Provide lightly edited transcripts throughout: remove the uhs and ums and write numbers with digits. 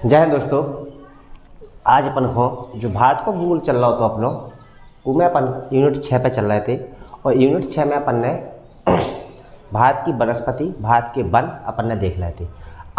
जय हिंद दोस्तों। आज अपन को जो भारत को भूगोल चल रहा हो तो अपनों वो में अपन यूनिट 6 पे चल रहे थे और यूनिट 6 में अपन ने भारत की वनस्पति, भारत के वन अपन ने देख रहे थे।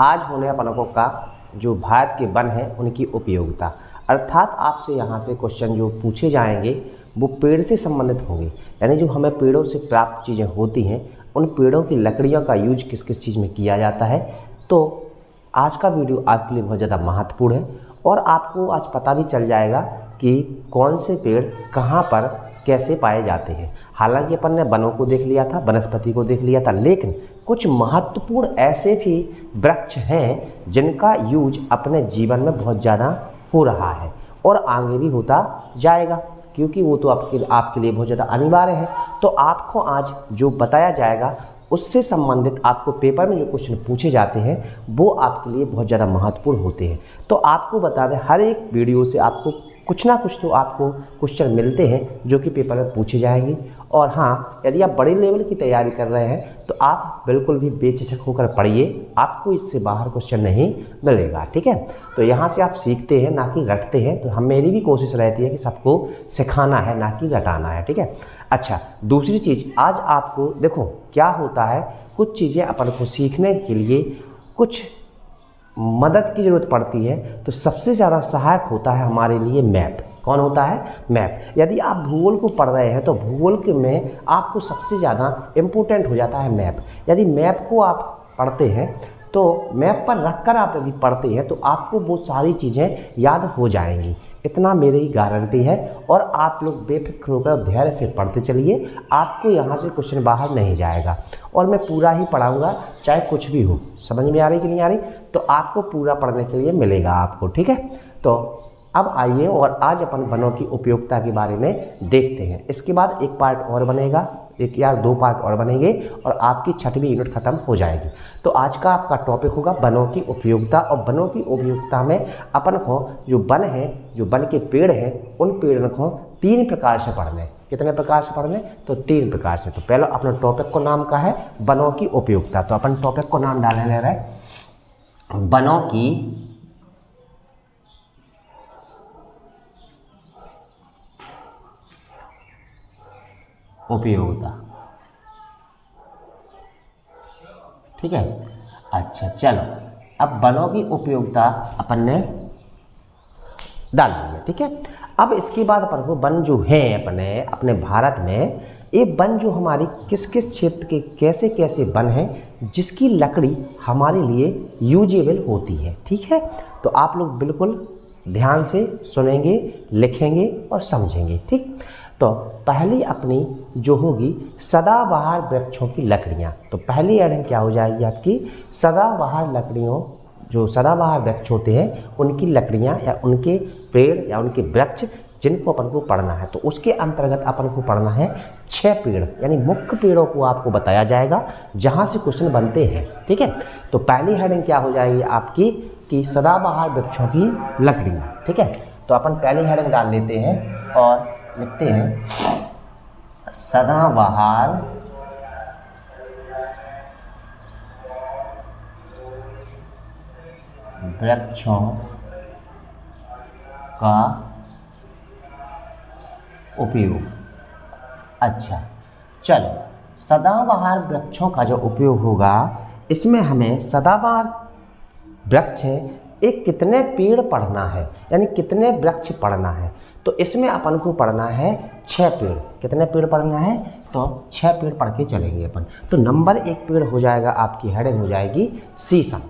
आज होने अपन को का जो भारत के वन है उनकी उपयोगिता, अर्थात आपसे यहाँ से क्वेश्चन जो पूछे जाएंगे वो पेड़ से संबंधित होंगे, यानी जो हमें पेड़ों से प्राप्त चीज़ें होती हैं उन पेड़ों की लकड़ियों का यूज किस किस चीज़ में किया जाता है। तो आज का वीडियो आपके लिए बहुत ज़्यादा महत्वपूर्ण है और आपको आज पता भी चल जाएगा कि कौन से पेड़ कहाँ पर कैसे पाए जाते हैं। हालांकि अपन ने वनों को देख लिया था, वनस्पति को देख लिया था, लेकिन कुछ महत्वपूर्ण ऐसे भी वृक्ष हैं जिनका यूज अपने जीवन में बहुत ज़्यादा हो रहा है और आगे भी होता जाएगा, क्योंकि वो तो आपके लिए बहुत ज़्यादा अनिवार्य है। तो आपको आज जो बताया जाएगा उससे संबंधित आपको पेपर में जो क्वेश्चन पूछे जाते हैं वो आपके लिए बहुत ज़्यादा महत्वपूर्ण होते हैं। तो आपको बता दें, हर एक वीडियो से आपको कुछ ना कुछ तो आपको क्वेश्चन मिलते हैं जो कि पेपर में पूछे जाएंगे। और हाँ, यदि आप बड़े लेवल की तैयारी कर रहे हैं तो आप बिल्कुल भी बेझिझक होकर पढ़िए, आपको इससे बाहर क्वेश्चन नहीं मिलेगा। ठीक है, तो यहाँ से आप सीखते हैं ना कि रटते हैं। तो मेरी भी कोशिश रहती है कि सबको सिखाना है ना कि रटाना है। ठीक है। अच्छा, दूसरी चीज़, आज आपको देखो क्या होता है, कुछ चीज़ें अपन को सीखने के लिए कुछ मदद की ज़रूरत पड़ती है। तो सबसे ज़्यादा सहायक होता है हमारे लिए मैप। कौन होता है? मैप। यदि आप भूगोल को पढ़ रहे हैं तो भूगोल के में आपको सबसे ज़्यादा इम्पोर्टेंट हो जाता है मैप। यदि मैप को आप पढ़ते हैं तो मैप पर रखकर आप यदि पढ़ते हैं तो आपको वो सारी चीज़ें याद हो जाएंगी, इतना मेरी गारंटी है। और आप लोग बेफिक्र होकर धैर्य से पढ़ते चलिए, आपको यहाँ से क्वेश्चन बाहर नहीं जाएगा और मैं पूरा ही पढ़ाऊँगा चाहे कुछ भी हो। समझ में आ रही कि नहीं आ रही? तो आपको पूरा पढ़ने के लिए मिलेगा आपको। ठीक है, तो अब आइए और आज अपन वनों की उपयोगिता के बारे में देखते हैं। इसके बाद एक पार्ट और बनेगा, दो पार्ट और बनेंगे और आपकी 6वीं यूनिट खत्म हो जाएगी। तो आज का आपका टॉपिक होगा वनों की उपयोगिता। और वनों की उपयोगिता में अपन को जो वन है, जो वन के पेड़ हैं, उन पेड़ों को 3 प्रकार से पढ़ने। कितने प्रकार से पढ़ने? तो 3 प्रकार से। तो पहला अपना टॉपिक को नाम का है वनों की उपयोगिता। तो अपन टॉपिक को नाम डालने ले रहे हैं वनों की उपयोगिता। ठीक है। अच्छा चलो, अब वनों की उपयोगिता अपन ने डाल दी है। ठीक है, अब इसके बाद अपन को वन जो है अपने भारत में, ये वन जो हमारी किस किस क्षेत्र के कैसे कैसे वन हैं जिसकी लकड़ी हमारे लिए यूजेबल होती है। ठीक है, तो आप लोग बिल्कुल ध्यान से सुनेंगे, लिखेंगे और समझेंगे। ठीक, तो पहली अपनी जो होगी सदाबहार वृक्षों की लकड़ियाँ। तो पहली हेडिंग क्या हो जाएगी आपकी? सदाबहार लकड़ियों, जो सदाबहार वृक्ष होते हैं उनकी लकड़ियाँ या उनके पेड़ या उनके वृक्ष जिनको अपन को पढ़ना है। तो उसके अंतर्गत अपन को पढ़ना है 6 पेड़, यानी मुख्य पेड़ों को आपको बताया जाएगा जहाँ से क्वेश्चन बनते हैं। ठीक है, तो पहली हेडिंग क्या हो जाएगी आपकी कि सदाबहार वृक्षों की लकड़ियाँ। ठीक है, तो अपन पहली हेडिंग डाल लेते हैं और लिखते हैं सदाबहार वृक्षों का उपयोग। अच्छा चलो, सदाबहार वृक्षों का जो उपयोग होगा इसमें हमें सदाबहार वृक्ष है एक कितने पेड़ पढ़ना है, यानी कितने वृक्ष पढ़ना है। तो इसमें अपन को पढ़ना है 6 पेड़। कितने पेड़ पढ़ना है? तो 6 पेड़ पढ़ के चलेंगे अपन। तो नंबर 1 पेड़ हो जाएगा, आपकी हेडिंग हो जाएगी शीशम।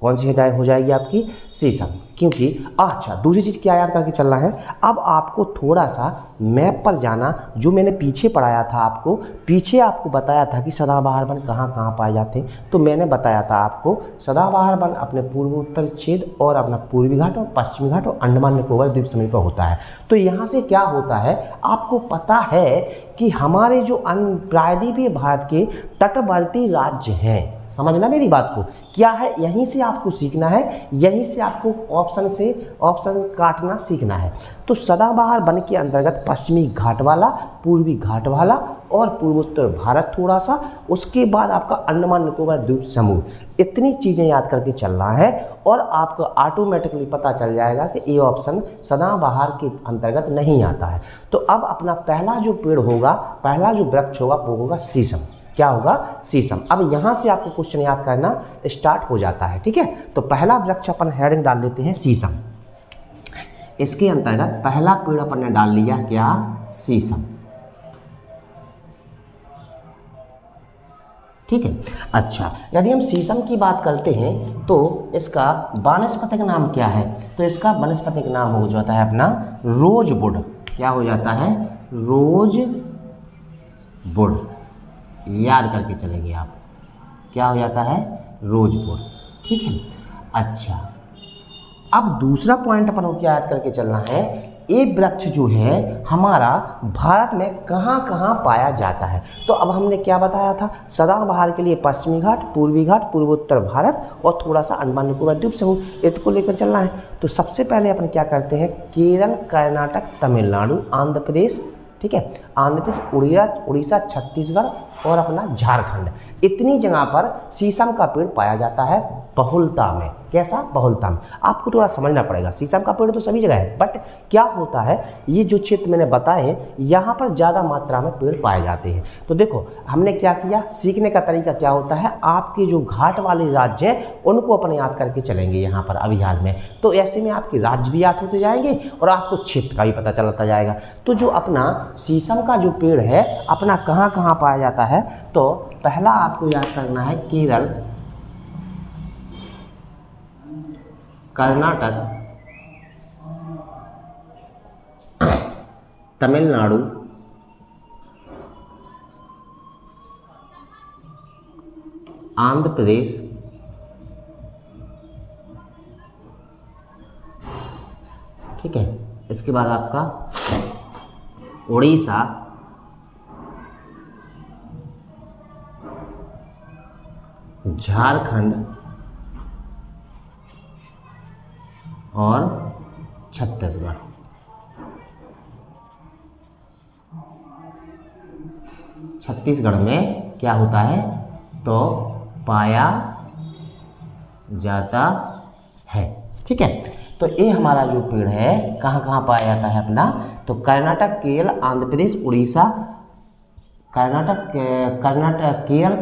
कौन सी हेडिंग हो जाएगी आपकी? शीशम। क्योंकि अच्छा, दूसरी चीज़ क्या याद करके चलना है, अब आपको थोड़ा सा मैप पर जाना। जो मैंने पीछे पढ़ाया था आपको, पीछे आपको बताया था कि सदाबहार वन कहाँ कहाँ पाए जाते हैं। तो मैंने बताया था आपको सदाबहार वन अपने पूर्वोत्तर छेद और अपना पूर्वी घाट और पश्चिमी घाट और अंडमान निकोबार द्वीप समूह पर होता है। तो यहाँ से क्या होता है, आपको पता है कि हमारे जो प्रायद्वीपीय भारत के तटवर्ती राज्य हैं, समझना मेरी बात को, क्या है यहीं से आपको सीखना है, यहीं से आपको ऑप्शन काटना सीखना है। तो सदाबहार वन के अंतर्गत पश्चिमी घाट वाला, पूर्वी घाट वाला और पूर्वोत्तर भारत थोड़ा सा, उसके बाद आपका अंडमान निकोबार द्वीप समूह, इतनी चीज़ें याद करके चलना है। और आपको ऑटोमेटिकली पता चल जाएगा कि ये ऑप्शन सदाबहार के अंतर्गत नहीं आता है। तो अब अपना पहला जो पेड़ होगा, पहला जो वृक्ष होगा वो होगा शीशम। क्या होगा? शीशम। अब यहाँ से आपको क्वेश्चन याद करना स्टार्ट हो जाता है, ठीक है। तो पहला वृक्ष अपन हेडिंग डाल लेते हैं शीशम। इसके अंतर्गत पहला पेड़ अपन ने डाल लिया क्या? शीशम। ठीक है। अच्छा, यदि हम शीशम की बात करते हैं तो इसका वानस्पतिक नाम क्या है? तो इसका वानस्पतिक नाम हो जाता है अपना रोजवुड। क्या हो जाता है? रोजवुड। याद करके चलेंगे आप, क्या हो जाता है? रोजवुड। ठीक है। अच्छा, अब दूसरा पॉइंट अपन को क्या याद करके चलना है, ये वृक्ष जो है हमारा भारत में कहाँ कहाँ पाया जाता है। तो अब हमने क्या बताया था, सदाबहार के लिए पश्चिमी घाट, पूर्वी घाट, पूर्वोत्तर भारत और थोड़ा सा अंडमान निकोबार द्वीप समूह इसको लेकर चलना है। तो सबसे पहले अपन क्या करते हैं, केरल, कर्नाटक, तमिलनाडु, आंध्र प्रदेश, ठीक है, आंध्र प्रदेश, उड़ीसा, छत्तीसगढ़ और अपना झारखंड, इतनी जगह पर शीशम का पेड़ पाया जाता है बहुलता में। कैसा? बहुलता में। आपको थोड़ा समझना पड़ेगा, शीशम का पेड़ तो सभी जगह है, बट क्या होता है, ये जो क्षेत्र मैंने बताए यहाँ पर ज़्यादा मात्रा में पेड़ पाए जाते हैं। तो देखो हमने क्या किया, सीखने का तरीका क्या होता है, आपके जो घाट वाले राज्य हैं उनको अपन याद करके चलेंगे यहाँ पर अभी हाल में। तो ऐसे में आपके राज्य भी याद होते जाएंगे और आपको क्षेत्र का भी पता चलता जाएगा। तो जो अपना शीशम का जो पेड़ है अपना कहाँ कहाँ पाया जाता है, तो पहला आपको याद करना है केरल, कर्नाटक, तमिलनाडु, आंध्र प्रदेश, ठीक है। इसके बाद आपका उड़ीसा, झारखंड और छत्तीसगढ़। छत्तीसगढ़ में क्या होता है, तो पाया जाता है। ठीक है। तो ये हमारा जो पेड़ है कहाँ कहाँ पाया जाता है अपना, तो कर्नाटक, केरल, आंध्र प्रदेश, उड़ीसा, केरल,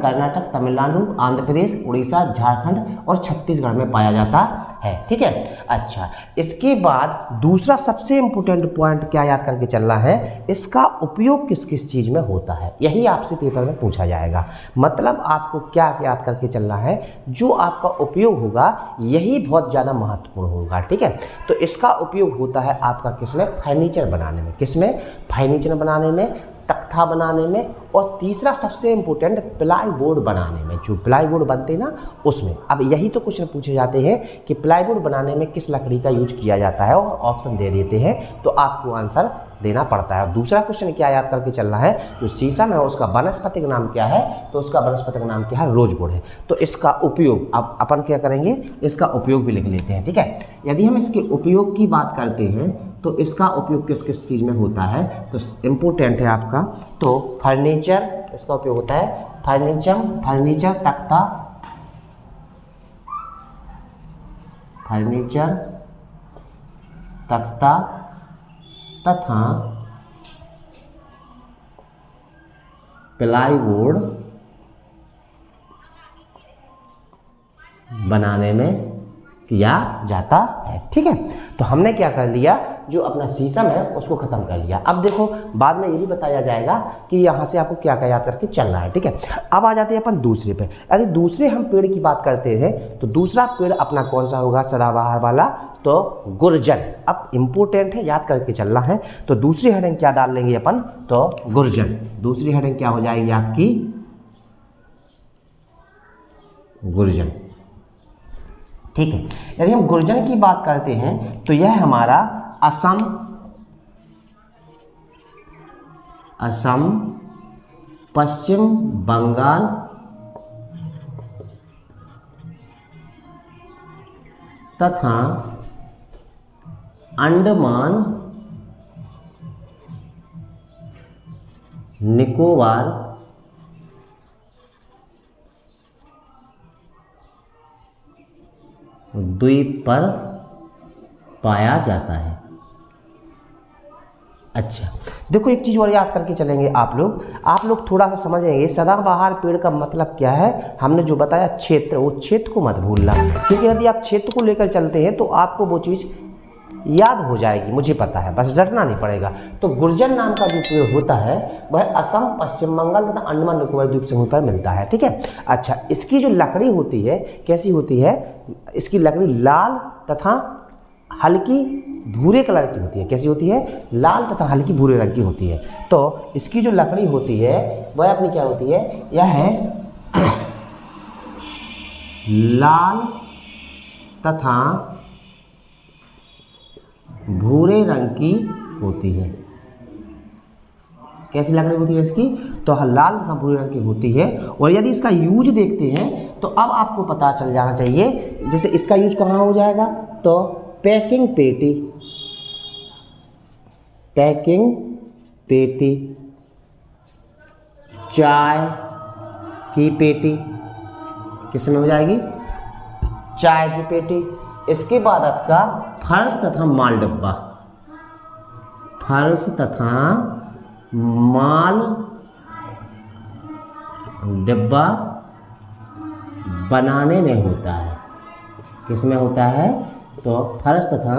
कर्नाटक, तमिलनाडु, आंध्र प्रदेश, उड़ीसा, झारखंड और छत्तीसगढ़ में पाया जाता है। ठीक है। अच्छा, इसके बाद दूसरा सबसे इम्पोर्टेंट पॉइंट क्या याद करके चलना है, इसका उपयोग किस किस चीज़ में होता है, यही आपसे पेपर में पूछा जाएगा। मतलब आपको क्या याद करके चलना है, जो आपका उपयोग होगा यही बहुत ज़्यादा महत्वपूर्ण होगा। ठीक है। तो इसका उपयोग होता है आपका किसमें, फर्नीचर बनाने में। किसमें? फर्नीचर बनाने में, तख्ता बनाने में, और तीसरा सबसे इम्पोर्टेंट प्लाईवुड बनाने में। जो प्लाईवुड बनते हैं ना उसमें। अब यही तो क्वेश्चन पूछे जाते हैं कि प्लाईवुड बनाने में किस लकड़ी का यूज किया जाता है, और ऑप्शन दे देते हैं तो आपको आंसर देना पड़ता है। और दूसरा क्वेश्चन क्या याद करके चलना है, जो शीशम है उसका वनस्पतिक नाम क्या है, तो उसका वनस्पतिक नाम क्या है, रोजवुड है। तो इसका उपयोग अब अपन क्या करेंगे, इसका उपयोग भी लिख लेते हैं। ठीक है। यदि हम इसके उपयोग की बात करते हैं तो इसका उपयोग किस किस चीज़ में होता है, तो इम्पोर्टेंट है आपका, तो फर्नीचर, इसका उपयोग होता है फर्नीचर, तख्ता, फर्नीचर, तख्ता तथा प्लाईवुड बनाने में किया जाता है। ठीक है। तो हमने क्या कर लिया, जो अपना शीशम है उसको खत्म कर लिया। अब देखो बाद में ये भी बताया जाएगा कि यहाँ से आपको क्या क्या याद करके चलना है। ठीक है। अब आ जाते हैं अपन दूसरे पे। यदि दूसरे हम पेड़ की बात करते हैं तो दूसरा पेड़ अपना कौन सा होगा, सदाबहार वाला, तो गुर्जर। अब इम्पोर्टेंट है, याद करके चलना है। तो दूसरी हेडिंग क्या डाल लेंगे अपन, तो गुर्जर। दूसरी हेडिंग क्या हो जाएगी आपकी, गुर्जर। ठीक है। यदि हम गुर्जर की बात करते हैं तो यह हमारा असम, पश्चिम बंगाल, तथा अंडमान निकोबार द्वीप पर पाया जाता है। अच्छा, देखो एक चीज़ और याद करके चलेंगे आप लोग थोड़ा सा समझेंगे सदाबहार पेड़ का मतलब क्या है। हमने जो बताया क्षेत्र, वो क्षेत्र को मत भूलना, क्योंकि यदि आप क्षेत्र को लेकर चलते हैं तो आपको वो चीज़ याद हो जाएगी, मुझे पता है, बस डरना नहीं पड़ेगा। तो गुर्जर नाम का जो पेड़ होता है वह असम, पश्चिम बंगाल तथा अंडमान निकोबार द्वीप समूह पर मिलता है, ठीक है। अच्छा, इसकी जो लकड़ी होती है कैसी होती है, इसकी लकड़ी लाल तथा हल्की भूरे कलर की होती है। कैसी होती है, लाल तथा हल्की भूरे रंग की होती है। तो इसकी जो लकड़ी होती है वह अपनी क्या होती है, यह है लाल तथा भूरे रंग की होती है। कैसी लकड़ी होती है इसकी, तो लाल तथा भूरे रंग की होती है। और यदि इसका यूज देखते हैं तो अब आपको पता चल जाना चाहिए, जैसे इसका यूज कहाँ हो जाएगा, तो पैकिंग पेटी, पैकिंग पेटी, चाय की पेटी, किसमें हो जाएगी, चाय की पेटी। इसके बाद आपका फर्श तथा माल डब्बा, फर्श तथा माल डब्बा बनाने में होता है। किसमें होता है, तो फर्श तथा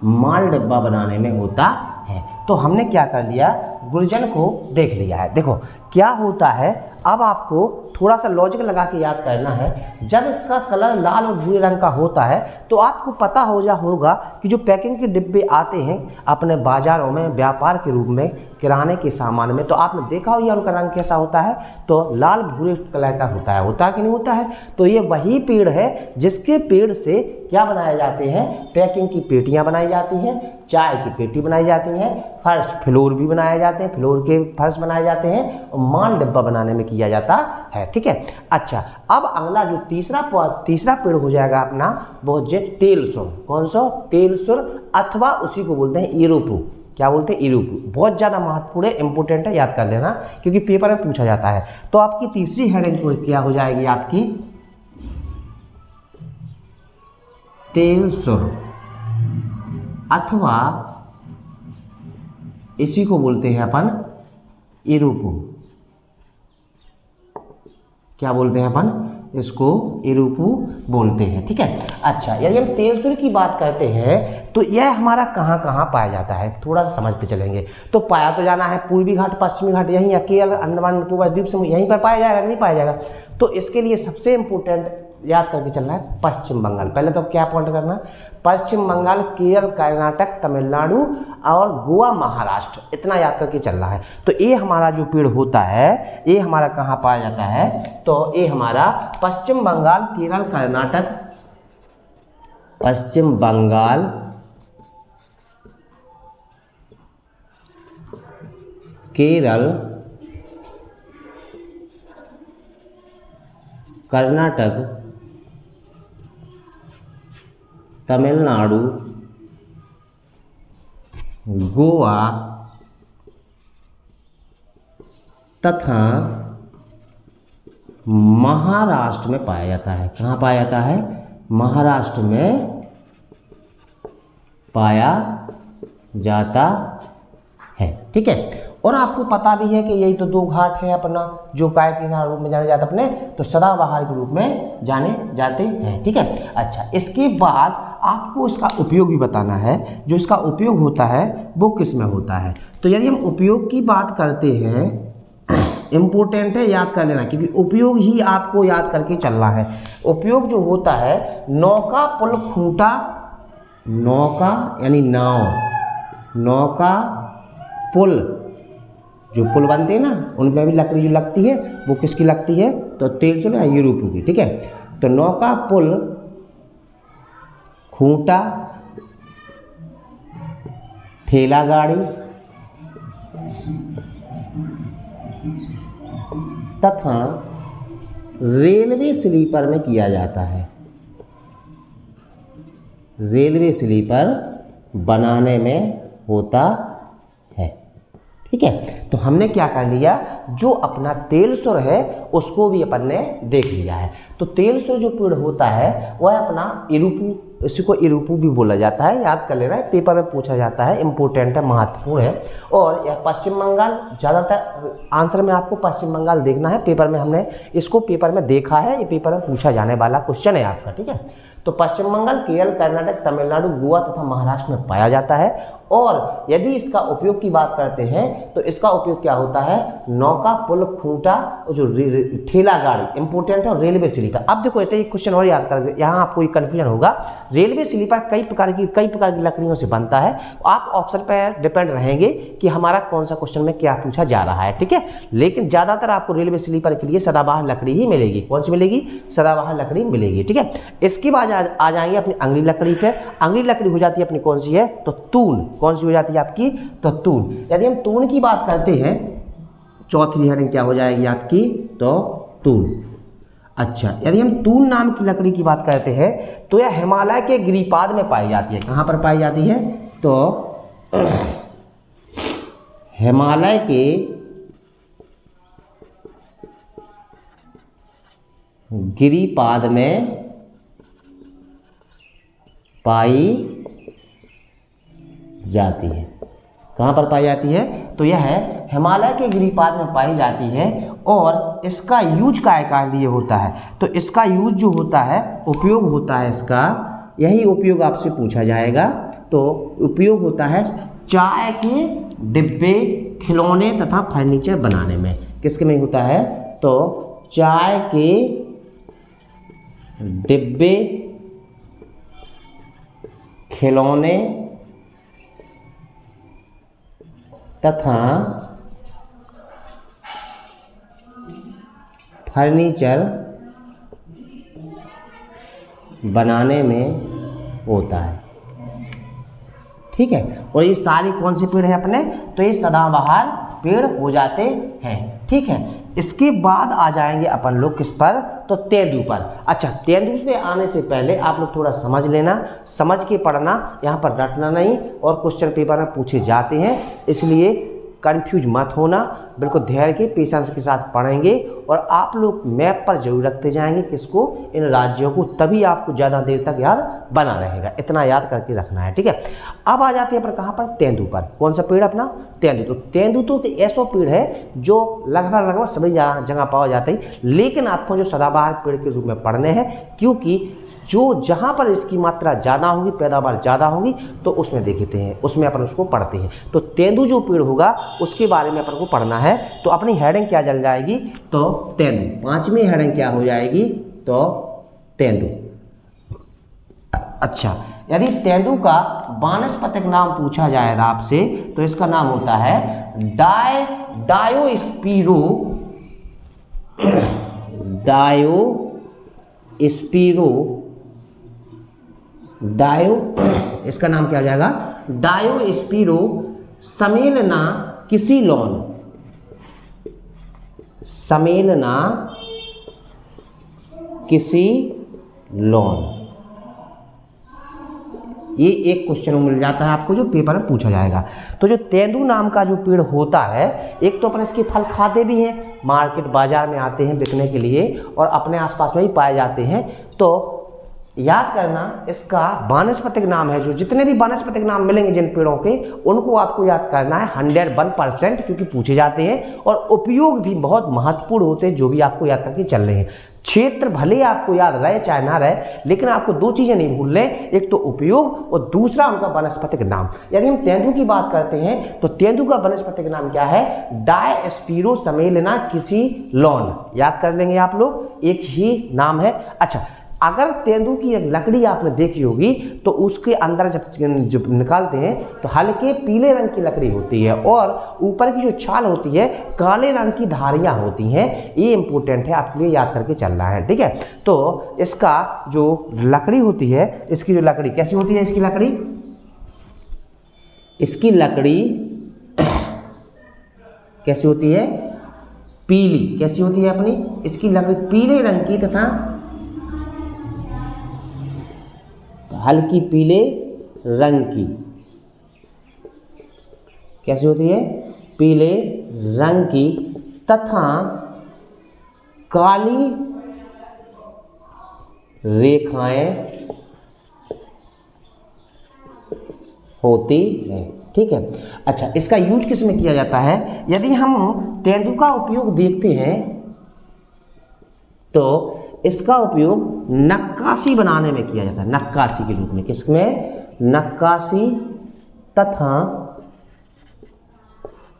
माल डब्बा बनाने में होता है। तो हमने क्या कर लिया, गुर्जर को देख लिया है। देखो क्या होता है, अब आपको थोड़ा सा लॉजिक लगा के याद करना है। जब इसका कलर लाल और भूरे रंग का होता है तो आपको पता होगा कि जो पैकिंग के डिब्बे आते हैं अपने बाज़ारों में व्यापार के रूप में, किराने के सामान में, तो आपने देखा होगा उनका रंग कैसा होता है, तो लाल भूरे कलर का होता है कि नहीं होता है। तो ये वही पेड़ है जिसके पेड़ से क्या बनाए जाते हैं, पैकिंग की पेटियाँ बनाई जाती हैं, चाय की पेटी बनाई जाती हैं, फर्श फ्लोर भी बनाए जाते हैं, फ्लोर के फर्श बनाए जाते हैं, और माल डब्बा बनाने में किया जाता है, ठीक है। अच्छा, अब अगला जो तीसरा पेड़ हो जाएगा अपना, वो है तेलसुर। कौन सा, तेलसुर, अथवा उसी को बोलते हैं इरुपु। क्या बोलते हैं, इरुपु। बहुत ज़्यादा महत्वपूर्ण है, इंपोर्टेंट है, याद कर लेना क्योंकि पेपर में पूछा जाता है। तो आपकी तीसरी हेडिंग क्या हो जाएगी, आपकी तेलसुर, अथवा इसी को बोलते हैं अपन इरुपु। क्या बोलते हैं अपन, इसको इरुपु बोलते हैं, ठीक है। अच्छा, यदि हम तेलसुर की बात करते हैं तो यह हमारा कहाँ कहाँ पाया जाता है, थोड़ा सा समझते चलेंगे। तो पाया तो जाना है पूर्वी घाट, पश्चिमी घाट, यहीं अकेले अंडमान निकोबार द्वीप समूह, यहीं पर पाया जाएगा, नहीं पाया जाएगा। तो इसके लिए सबसे इंपॉर्टेंट याद करके चलना है पश्चिम बंगाल। पहले तो क्या पॉइंट करना है, पश्चिम बंगाल, केरल, कर्नाटक, तमिलनाडु और गोवा, महाराष्ट्र, इतना याद करके चलना है। तो ये हमारा जो पेड़ होता है ये हमारा कहाँ पाया जाता है, तो ये हमारा पश्चिम बंगाल, केरल, कर्नाटक, पश्चिम बंगाल, केरल, कर्नाटक, तमिलनाडु, गोवा तथा महाराष्ट्र में पाया जाता है। कहाँ पाया जाता है, महाराष्ट्र में पाया जाता है, ठीक है। और आपको पता भी है कि यही तो दो घाट है अपना, जो काय के रूप में जाने जाते अपने, तो सदाबहार के रूप में जाने जाते हैं, ठीक है। अच्छा, इसके बाद आपको इसका उपयोग भी बताना है। जो इसका उपयोग होता है वो किस में होता है। तो यदि हम उपयोग की बात करते हैं, इम्पोर्टेंट है, याद कर लेना, क्योंकि उपयोग ही आपको याद करके चलना है। उपयोग जो होता है, नौका, पुल, खूंटा, नौका यानी नाव, नौका, पुल, जो पुल बनते हैं ना उनमें भी लकड़ी जो लगती है वो किसकी लगती है, तो तेलसुर या इरुपु की, ठीक है। तो नौका, पुल, खूंटा, ठेला गाड़ी तथा रेलवे स्लीपर में किया जाता है। रेलवे स्लीपर बनाने में होता है, ठीक है। तो हमने क्या कर लिया, जो अपना तेल सुर है उसको भी अपन ने देख लिया है। तो तेल सुर जो पेड़ होता है वह अपना इरुपु, इसी को इरुपु भी बोला जाता है, याद कर लेना, पेपर में पूछा जाता है, इंपॉर्टेंट है, महत्वपूर्ण है। और यह पश्चिम बंगाल, ज़्यादातर आंसर में आपको पश्चिम बंगाल देखना है, पेपर में हमने इसको पेपर में देखा है, ये पेपर में पूछा जाने वाला क्वेश्चन है आपका, ठीक है। तो पश्चिम बंगाल, केरल, कर्नाटक, तमिलनाडु, गोवा तथा महाराष्ट्र में पाया जाता है। और यदि इसका उपयोग की बात करते हैं तो इसका उपयोग क्या होता है, नौका, पुल, खूंटा, जो ठेला गाड़ी, इंपोर्टेंट है, और रेलवे स्लीपर। अब देखो ये क्वेश्चन और याद कर, यहाँ आपको ये कन्फ्यूजन होगा। रेलवे स्लीपर कई प्रकार की लकड़ियों से बनता है। आप ऑप्शन पर डिपेंड रहेंगे कि हमारा कौन सा क्वेश्चन में क्या पूछा जा रहा है, ठीक है। लेकिन ज़्यादातर आपको रेलवे स्लीपर के लिए सदाबहार लकड़ी ही मिलेगी। कौन सी मिलेगी, सदाबहार लकड़ी मिलेगी, ठीक है। इसके बाद आ जाएंगे अपनी अगली लकड़ी पे। अगली लकड़ी हो जाती है अपनी कौन सी है, तो तून। कौन सी हो जाती है आपकी, तो तून। यदि हम तून की बात करते हैं, चौथी हेडिंग क्या हो जाएगी आपकी, तो तून। अच्छा, यदि हम तून नाम की लकड़ी की बात करते हैं तो यह हिमालय के गिरिपाद में पाई जाती है। कहाँ पर पाई जाती है, तो हिमालय के गिरिपाद में पाई जाती है। कहाँ पर पाई जाती है, तो यह है हिमालय के गिरिपाद में पाई जाती है। और इसका यूज काय के लिए होता है, तो इसका यूज जो होता है, उपयोग होता है इसका, यही उपयोग आपसे पूछा जाएगा। तो उपयोग होता है चाय के डिब्बे, खिलौने तथा फर्नीचर बनाने में। किसके में होता है, तो चाय के डिब्बे, खिलौने तथा फर्नीचर बनाने में होता है, ठीक है। और ये सारे कौन से पेड़ हैं अपने, तो ये सदाबहार पेड़ हो जाते हैं, ठीक है। इसके बाद आ जाएंगे अपन लोग किस पर, तो तेंदू पर। अच्छा, तेंदू पे आने से पहले आप लोग थोड़ा समझ लेना, समझ के पढ़ना, यहाँ पर रटना नहीं। और क्वेश्चन पेपर में पूछे जाते हैं, इसलिए कंफ्यूज मत होना, बिल्कुल धैर्य के पेशेंस के साथ पढ़ेंगे। और आप लोग मैप पर जरूर रखते जाएंगे किसको, इन राज्यों को, तभी आपको ज़्यादा देर तक याद बना रहेगा। इतना याद करके रखना है, ठीक है। अब आ जाते हैं अपन कहाँ पर, तेंदू पर। कौन सा पेड़ अपना, तेंदू। तो तेंदू तो ऐसा पेड़ है जो लगभग सभी जगह पाया जाता है, लेकिन आपको जो सदाबहार पेड़ के रूप में पढ़ने हैं, क्योंकि जो जहाँ पर इसकी मात्रा ज़्यादा होगी, पैदावार ज़्यादा होगी, तो उसमें देखते हैं, उसमें अपन उसको पढ़ते हैं। तो तेंदू जो पेड़ होगा उसके बारे में अपन को पढ़ना है। तो अपनी हेडिंग क्या चल जाएगी, तो तेंदू। पांचवी हेडिंग क्या हो जाएगी, तो तेंदू। अच्छा, यदि तेंदू का वानस्पतिक नाम पूछा जाएगा आपसे, तो इसका नाम होता है डायोस्पिरो, इसका नाम क्या हो जाएगा, डायोस्पिरो समेलना किसिलोन, समेलना किसिलोन। ये एक क्वेश्चन मिल जाता है आपको जो पेपर में पूछा जाएगा। तो जो तेंदू नाम का जो पेड़ होता है, एक तो अपन इसके फल खाते भी हैं, मार्केट बाजार में आते हैं बिकने के लिए, और अपने आसपास में ही पाए जाते हैं। तो याद करना, इसका वानस्पतिक नाम है, जो जितने भी वानस्पतिक नाम मिलेंगे जिन पेड़ों के, उनको आपको याद करना है 101%, क्योंकि पूछे जाते हैं। और उपयोग भी बहुत महत्वपूर्ण होते हैं, जो भी आपको याद करके चल रहे हैं। क्षेत्र भले आपको याद रहे चाहे ना रहे, लेकिन आपको दो चीजें नहीं भूल लें, एक तो उपयोग और दूसरा उनका वनस्पतिक नाम। यदि हम तेंदू की बात करते हैं तो तेंदू का वनस्पतिक नाम क्या है, डायोस्पिरो समेलना किसिलोन। याद कर लेंगे आप लोग, एक ही नाम है। अच्छा, अगर तेंदू की एक लकड़ी आपने देखी होगी तो उसके अंदर जब निकालते हैं तो हल्के पीले रंग की लकड़ी होती है, और ऊपर की जो छाल होती है काले रंग की धारियां होती हैं। ये इंपॉर्टेंट है, आपके लिए याद करके चलना है, ठीक है। तो इसका जो लकड़ी होती है, इसकी जो लकड़ी कैसी होती है, इसकी लकड़ी कैसी होती है, पीली। कैसी होती है अपनी, इसकी लकड़ी पीले रंग की तथा हल्की पीले रंग की। कैसी होती है, पीले रंग की तथा काली रेखाएं होती है। ठीक है। अच्छा, इसका यूज किस में किया जाता है? यदि हम तेंदुआ का उपयोग देखते हैं तो इसका उपयोग नक्काशी बनाने में किया जाता है, नक्काशी के रूप में। किसमें? नक्काशी तथा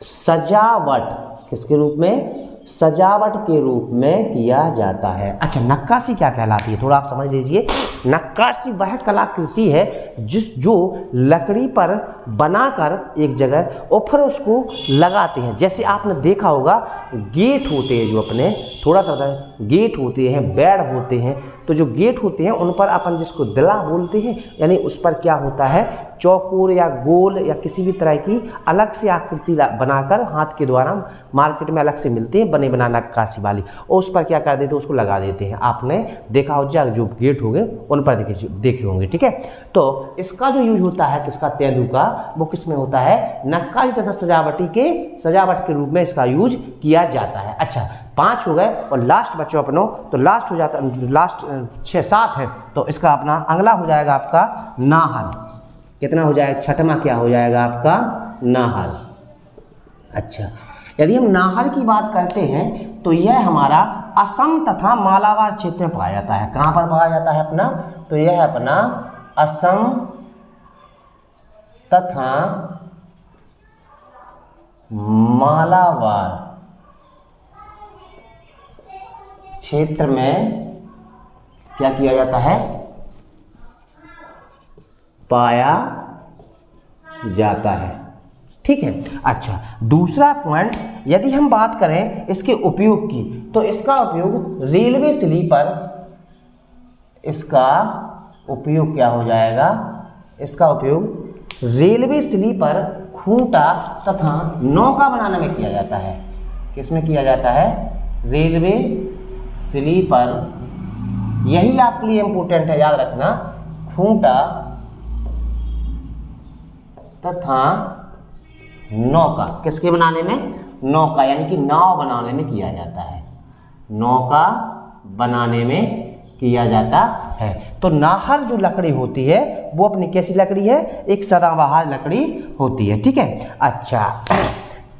सजावट। किसके रूप में? सजावट के रूप में किया जाता है। अच्छा, नक्काशी क्या कहलाती है? थोड़ा आप समझ लीजिए। नक्काशी वह कलाकृति है जो लकड़ी पर बनाकर एक जगह और फिर उसको लगाते हैं। जैसे आपने देखा होगा गेट होते हैं, जो अपने थोड़ा सा गेट होते हैं, बेड होते हैं, तो जो गेट होते हैं उन पर अपन जिसको दिला बोलते हैं, यानी उस पर क्या होता है, चौकोर या गोल या किसी भी तरह की अलग से आकृति बनाकर हाथ के द्वारा मार्केट में अलग से मिलते हैं बने बना नक्काशी वाली, और उस पर क्या कर देते हैं, उसको लगा देते हैं। आपने देखा हो जाए जो गेट हो गए उन पर देखे होंगे। ठीक है। तो इसका जो यूज होता है किसका? तेंदुआ का, वो किस में होता है? नक्काशी तथा सजावट के रूप में इसका यूज किया जाता है। अच्छा, 5 हो गए और लास्ट बच्चों अपनों, तो लास्ट हो जाता, लास्ट 6-7 है, तो इसका अपना अगला हो जाएगा आपका नाहर। कितना हो जाएगा? छठवां क्या हो जाएगा आपका? नाहर। अच्छा, यदि हम नाहर की बात करते हैं तो यह हमारा असम तथा मालाबार क्षेत्र में पाया जाता है। कहाँ पर पाया जाता है अपना? तो यह अपना असम तथा मालाबार क्षेत्र में क्या किया जाता है? पाया जाता है। ठीक है। अच्छा, दूसरा पॉइंट, यदि हम बात करें इसके उपयोग की, तो इसका उपयोग रेलवे स्लीपर, इसका उपयोग क्या हो जाएगा? इसका उपयोग रेलवे स्लीपर, खूंटा तथा नौका बनाने में किया जाता है। किसमें किया जाता है? रेलवे स्लीपर, यही आपके लिए इंपॉर्टेंट है, याद रखना। खूंटा तथा नौका किसके बनाने में? नौका, यानी कि नाव बनाने में किया जाता है। नौका बनाने में किया जाता है। तो नाहर जो लकड़ी होती है वो अपनी कैसी लकड़ी है? एक सदाबहार लकड़ी होती है। ठीक है। अच्छा,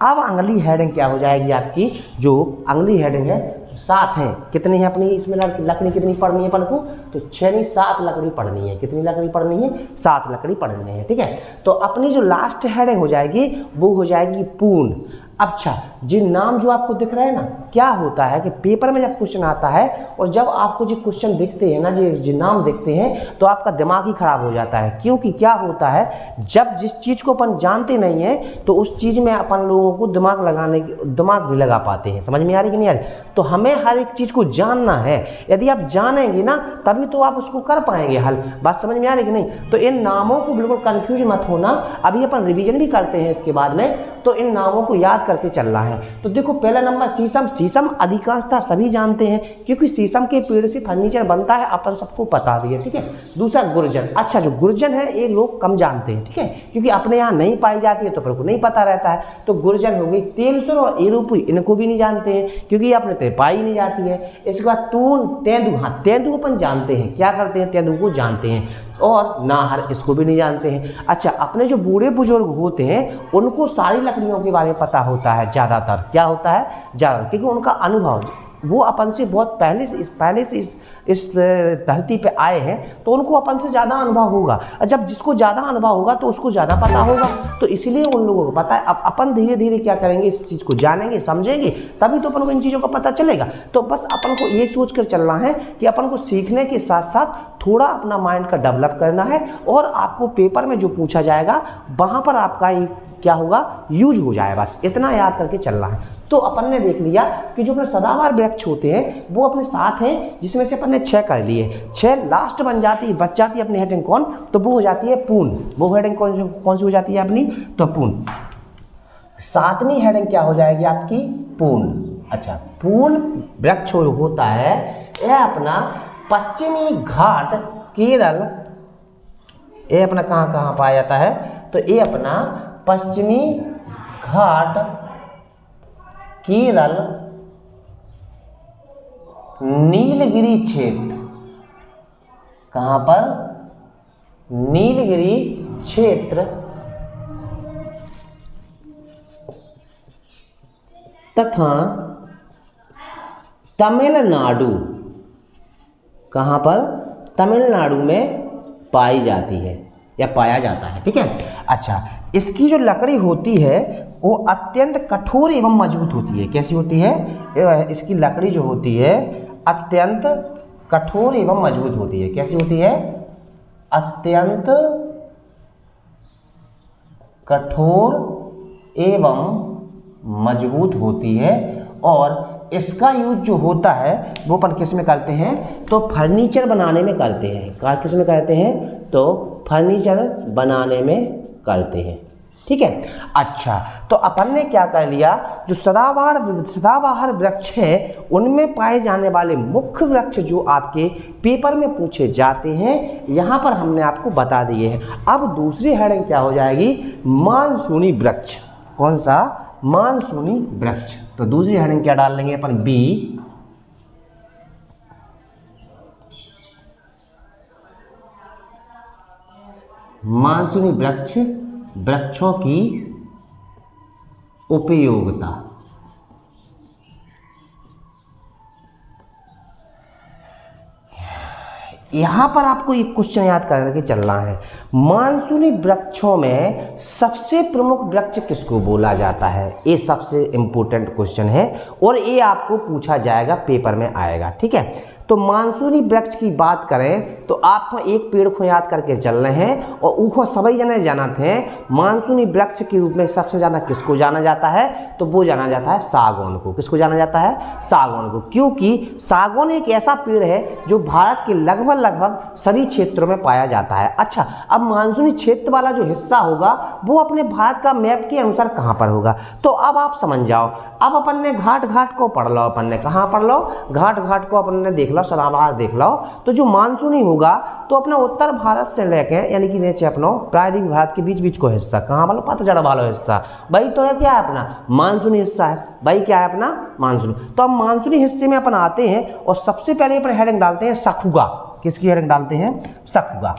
अब अगली हेडिंग क्या हो जाएगी आपकी? जो अगली हेडिंग है 7 है। कितनी है अपनी इसमें लकड़ी कितनी पढ़नी है अपन को? तो 6 नहीं 7 लकड़ी पढ़नी है। कितनी लकड़ी पढ़नी है? 7 लकड़ी पढ़नी है। ठीक है। तो अपनी जो लास्ट हेडिंग हो जाएगी वो हो जाएगी पूर्ण। अच्छा, जिन नाम जो आपको दिख रहे हैं ना, क्या होता है कि पेपर में जब क्वेश्चन आता है और जब आपको जो क्वेश्चन दिखते हैं ना, जो नाम दिखते हैं, तो आपका दिमाग ही खराब हो जाता है। क्योंकि क्या होता है, जब जिस चीज़ को अपन जानते नहीं है तो उस चीज़ में अपन लोगों को दिमाग नहीं लगा पाते हैं। समझ में आ रही कि नहीं आ रही? तो हमें हर एक चीज़ को जानना है। यदि आप जानेंगे ना तभी तो आप उसको कर पाएंगे हल। बात समझ में आ रही कि नहीं? तो इन नामों को बिल्कुल कंफ्यूज मत होना। अभी अपन रिवीजन भी करते हैं इसके बाद में, तो इन नामों को याद करके चलना है। तो देखो, पहला नंबर शीशम। शीशम अधिकांशतः सभी जानते हैं क्योंकि शीशम के पेड़ से फर्नीचर बनता है, अपन सबको पता भी है। ठीक है। दूसरा गुर्जन। अच्छा, जो गुर्जन है ये लोग कम जानते हैं। ठीक है, क्योंकि अपने यहाँ नहीं पाई जाती है तो फिर को नहीं पता रहता है। तो गुर्जन हो गई। तेलसुर और एरोपुई, इनको भी नहीं जानते हैं क्योंकि अपने तो पाई नहीं जाती है। इसके बाद तून, तेंदु। हाँ, तेंदु अपन जानते हैं, क्या करते हैं, तेंदु को जानते हैं। और नाहर, इसको भी नहीं जानते हैं। अच्छा, अपने जो बूढ़े बुजुर्ग होते हैं उनको सारी लकड़ियों के बारे में पता होता है ज़्यादातर। क्या होता है? ज़्यादा, क्योंकि उनका अनुभव, वो अपन से बहुत पहले से इस धरती पे आए हैं, तो उनको अपन से ज़्यादा अनुभव होगा। जब जिसको ज़्यादा अनुभव होगा तो उसको ज़्यादा पता होगा, तो इसीलिए उन लोगों को पता है। अब अपन धीरे धीरे क्या करेंगे, इस चीज़ को जानेंगे, समझेंगे, तभी तो अपन को इन चीज़ों का पता चलेगा। तो बस अपन को ये सोच कर चलना है कि अपन को सीखने के साथ साथ थोड़ा अपना माइंड का डेवलप करना है, और आपको पेपर में जो पूछा जाएगा वहाँ पर आपका क्या होगा, यूज हो जाए। बस इतना याद करके चलना है। तो अपन ने देख लिया कि जो अपने सदाबहार वृक्ष होते हैं वो अपने 7 हैं, जिसमें से अपन ने 6 कर लिए। 6 लास्ट बच जाती है अपनी हेडिंग कौन? तो वो हो जाती है पूर्ण। वो हेडिंग कौन सी हो जाती है अपनी? तो पूर्ण। 7वीं हेडिंग क्या हो जाएगी आपकी? पूर्ण। अच्छा, पूर्ण वृक्ष होता है यह अपना पश्चिमी घाट केरल, ये अपना कहाँ पाया जाता है? तो ये अपना पश्चिमी घाट केरल नीलगिरी क्षेत्र, कहां पर? नीलगिरी क्षेत्र तथा तमिलनाडु, कहां पर? तमिलनाडु में पाई जाती है या पाया जाता है। ठीक है। अच्छा, इसकी जो लकड़ी होती है वो अत्यंत कठोर एवं मजबूत होती है। कैसी होती है? इसकी लकड़ी जो होती है अत्यंत कठोर एवं मजबूत होती है। कैसी होती है? अत्यंत कठोर एवं मजबूत होती है। और इसका यूज जो होता है वो अपन किस में करते हैं? तो फर्नीचर बनाने में करते हैं। किस में करते हैं? तो फर्नीचर बनाने में करते हैं। ठीक है। अच्छा, तो अपन ने क्या कर लिया, जो सदाबहार वृक्ष है उनमें पाए जाने वाले मुख्य वृक्ष जो आपके पेपर में पूछे जाते हैं यहाँ पर हमने आपको बता दिए हैं। अब दूसरी हेडिंग क्या हो जाएगी? मानसूनी वृक्ष। कौन सा? मानसूनी वृक्ष। तो दूसरी हेडिंग क्या डाल लेंगे अपन? बी। मानसूनी वृक्ष, वृक्षों की उपयोगिता। यहां पर आपको एक क्वेश्चन याद करके चलना है। मानसूनी वृक्षों में सबसे प्रमुख वृक्ष किसको बोला जाता है? ये सबसे इंपॉर्टेंट क्वेश्चन है और ये आपको पूछा जाएगा, पेपर में आएगा। ठीक है। तो मानसूनी वृक्ष की बात करें तो आपको एक पेड़ को याद करके चल रहे हैं और उसको सभी जने जानते हैं। मानसूनी वृक्ष के रूप में सबसे ज़्यादा किसको जाना जाता है? तो वो जाना जाता है सागौन को। किसको जाना जाता है? सागौन को। क्योंकि सागौन एक ऐसा पेड़ है जो भारत के लगभग सभी क्षेत्रों में पाया जाता है। अच्छा, अब मानसूनी क्षेत्र वाला जो हिस्सा होगा वो अपने भारत का मैप के अनुसार कहाँ पर होगा? तो अब आप समझ जाओ। अब अपन ने घाट को पढ़ लो। अपन ने कहाँ पढ़ लो? घाट को अपन ने देख लो, सदाबहार देख लो। तो जो मानसूनी होगा तो अपना उत्तर भारत से लेके यानी कि नीचे अपना प्रायद्वीप भारत के बीच को हिस्सा, कहाँ वाला? पतझड़ वाला हिस्सा, भाई तो है क्या है? अपना मानसूनी हिस्सा है। भाई क्या है? अपना मानसूनी। तो अब मानसूनी हिस्से में अपन आते हैं और सबसे पहले अपन हेडिंग डालते हैं सखुआ। किसकी हेडिंग डालते हैं? सखुआ।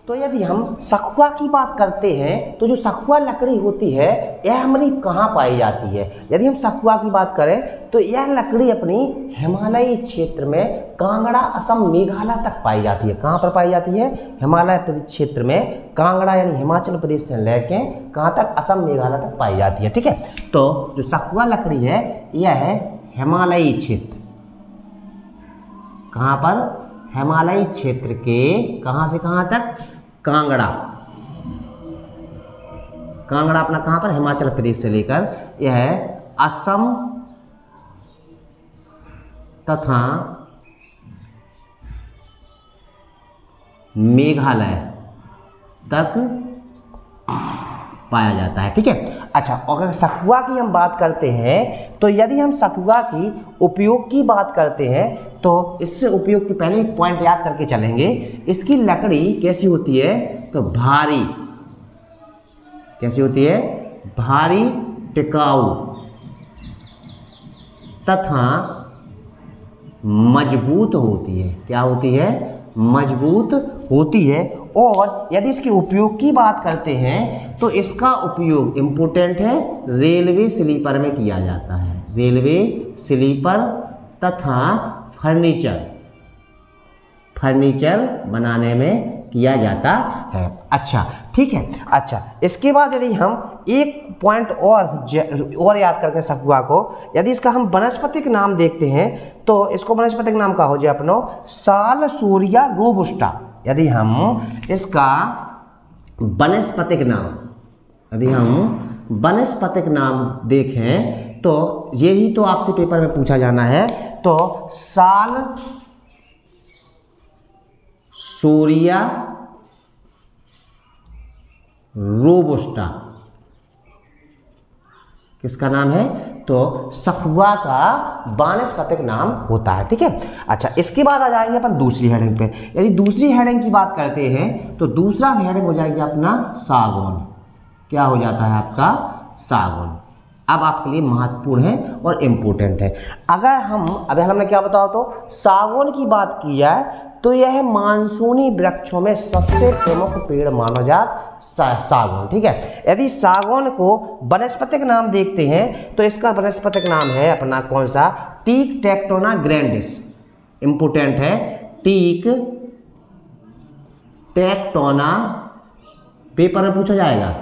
तो यदि हम सखुआ की बात करते हैं तो जो सखुआ लकड़ी होती है यह हमारी कहाँ पाई जाती है? यदि हम सखुआ की बात करें तो यह लकड़ी अपनी हिमालयी क्षेत्र में कांगड़ा, असम, मेघालय तक पाई जाती है। कहाँ पर पाई जाती है? हिमालय क्षेत्र में, कांगड़ा यानी हिमाचल प्रदेश से लेके कहाँ तक? असम, मेघालय तक पाई जाती है। ठीक है। तो जो सखुआ लकड़ी है यह है हिमालयी क्षेत्र। कहाँ पर? हिमालयी क्षेत्र के कहाँ से कहाँ तक? कांगड़ा। कांगड़ा अपना कहाँ पर? हिमाचल प्रदेश से लेकर यह असम तथा मेघालय तक पाया जाता है। ठीक है। अच्छा, अगर सखुआ की हम बात करते हैं तो यदि हम सखुआ की उपयोग की बात करते हैं तो इससे उपयोग के पहले एक पॉइंट याद करके चलेंगे। इसकी लकड़ी कैसी होती है? तो भारी। कैसी होती है? भारी, टिकाऊ तथा मजबूत होती है। क्या होती है? मजबूत होती है। और यदि इसके उपयोग की बात करते हैं तो इसका उपयोग इम्पोर्टेंट है, रेलवे स्लीपर में किया जाता है। रेलवे स्लीपर तथा फर्नीचर बनाने में किया जाता है। अच्छा, ठीक है। अच्छा, इसके बाद यदि हम एक पॉइंट और याद करके सखुआ को, यदि इसका हम वनस्पतिक नाम देखते हैं तो इसको वनस्पतिक नाम का हो जाए अपनो सालसोरिया रोबुस्टा। यदि हम इसका वनस्पतिक नाम देखें तो यही तो आपसे पेपर में पूछा जाना है। तो सालसोरिया रोबुस्टा किसका नाम है? तो सखुआ का वानस्पतिक नाम होता है। ठीक है। अच्छा, इसके बाद आ जाएंगे अपन दूसरी हेडिंग पे। यदि दूसरी हेडिंग की बात करते हैं तो दूसरा हेडिंग हो जाएगा अपना सागौन। क्या हो जाता है आपका? सागौन। अब आपके लिए महत्वपूर्ण है और इम्पोर्टेंट है। अगर हमने क्या बताया, तो सागौन की बात की जाए तो यह मानसूनी वृक्षों में सबसे प्रमुख पेड़ माना जाता सागौन। ठीक है, यदि सागौन को वनस्पतिक नाम देखते हैं तो इसका वनस्पतिक नाम है अपना कौन सा, टीक टेक्टोना ग्रैंडिस। इंपोर्टेंट है, टीक टेक्टोना, पेपर में पूछा जाएगा,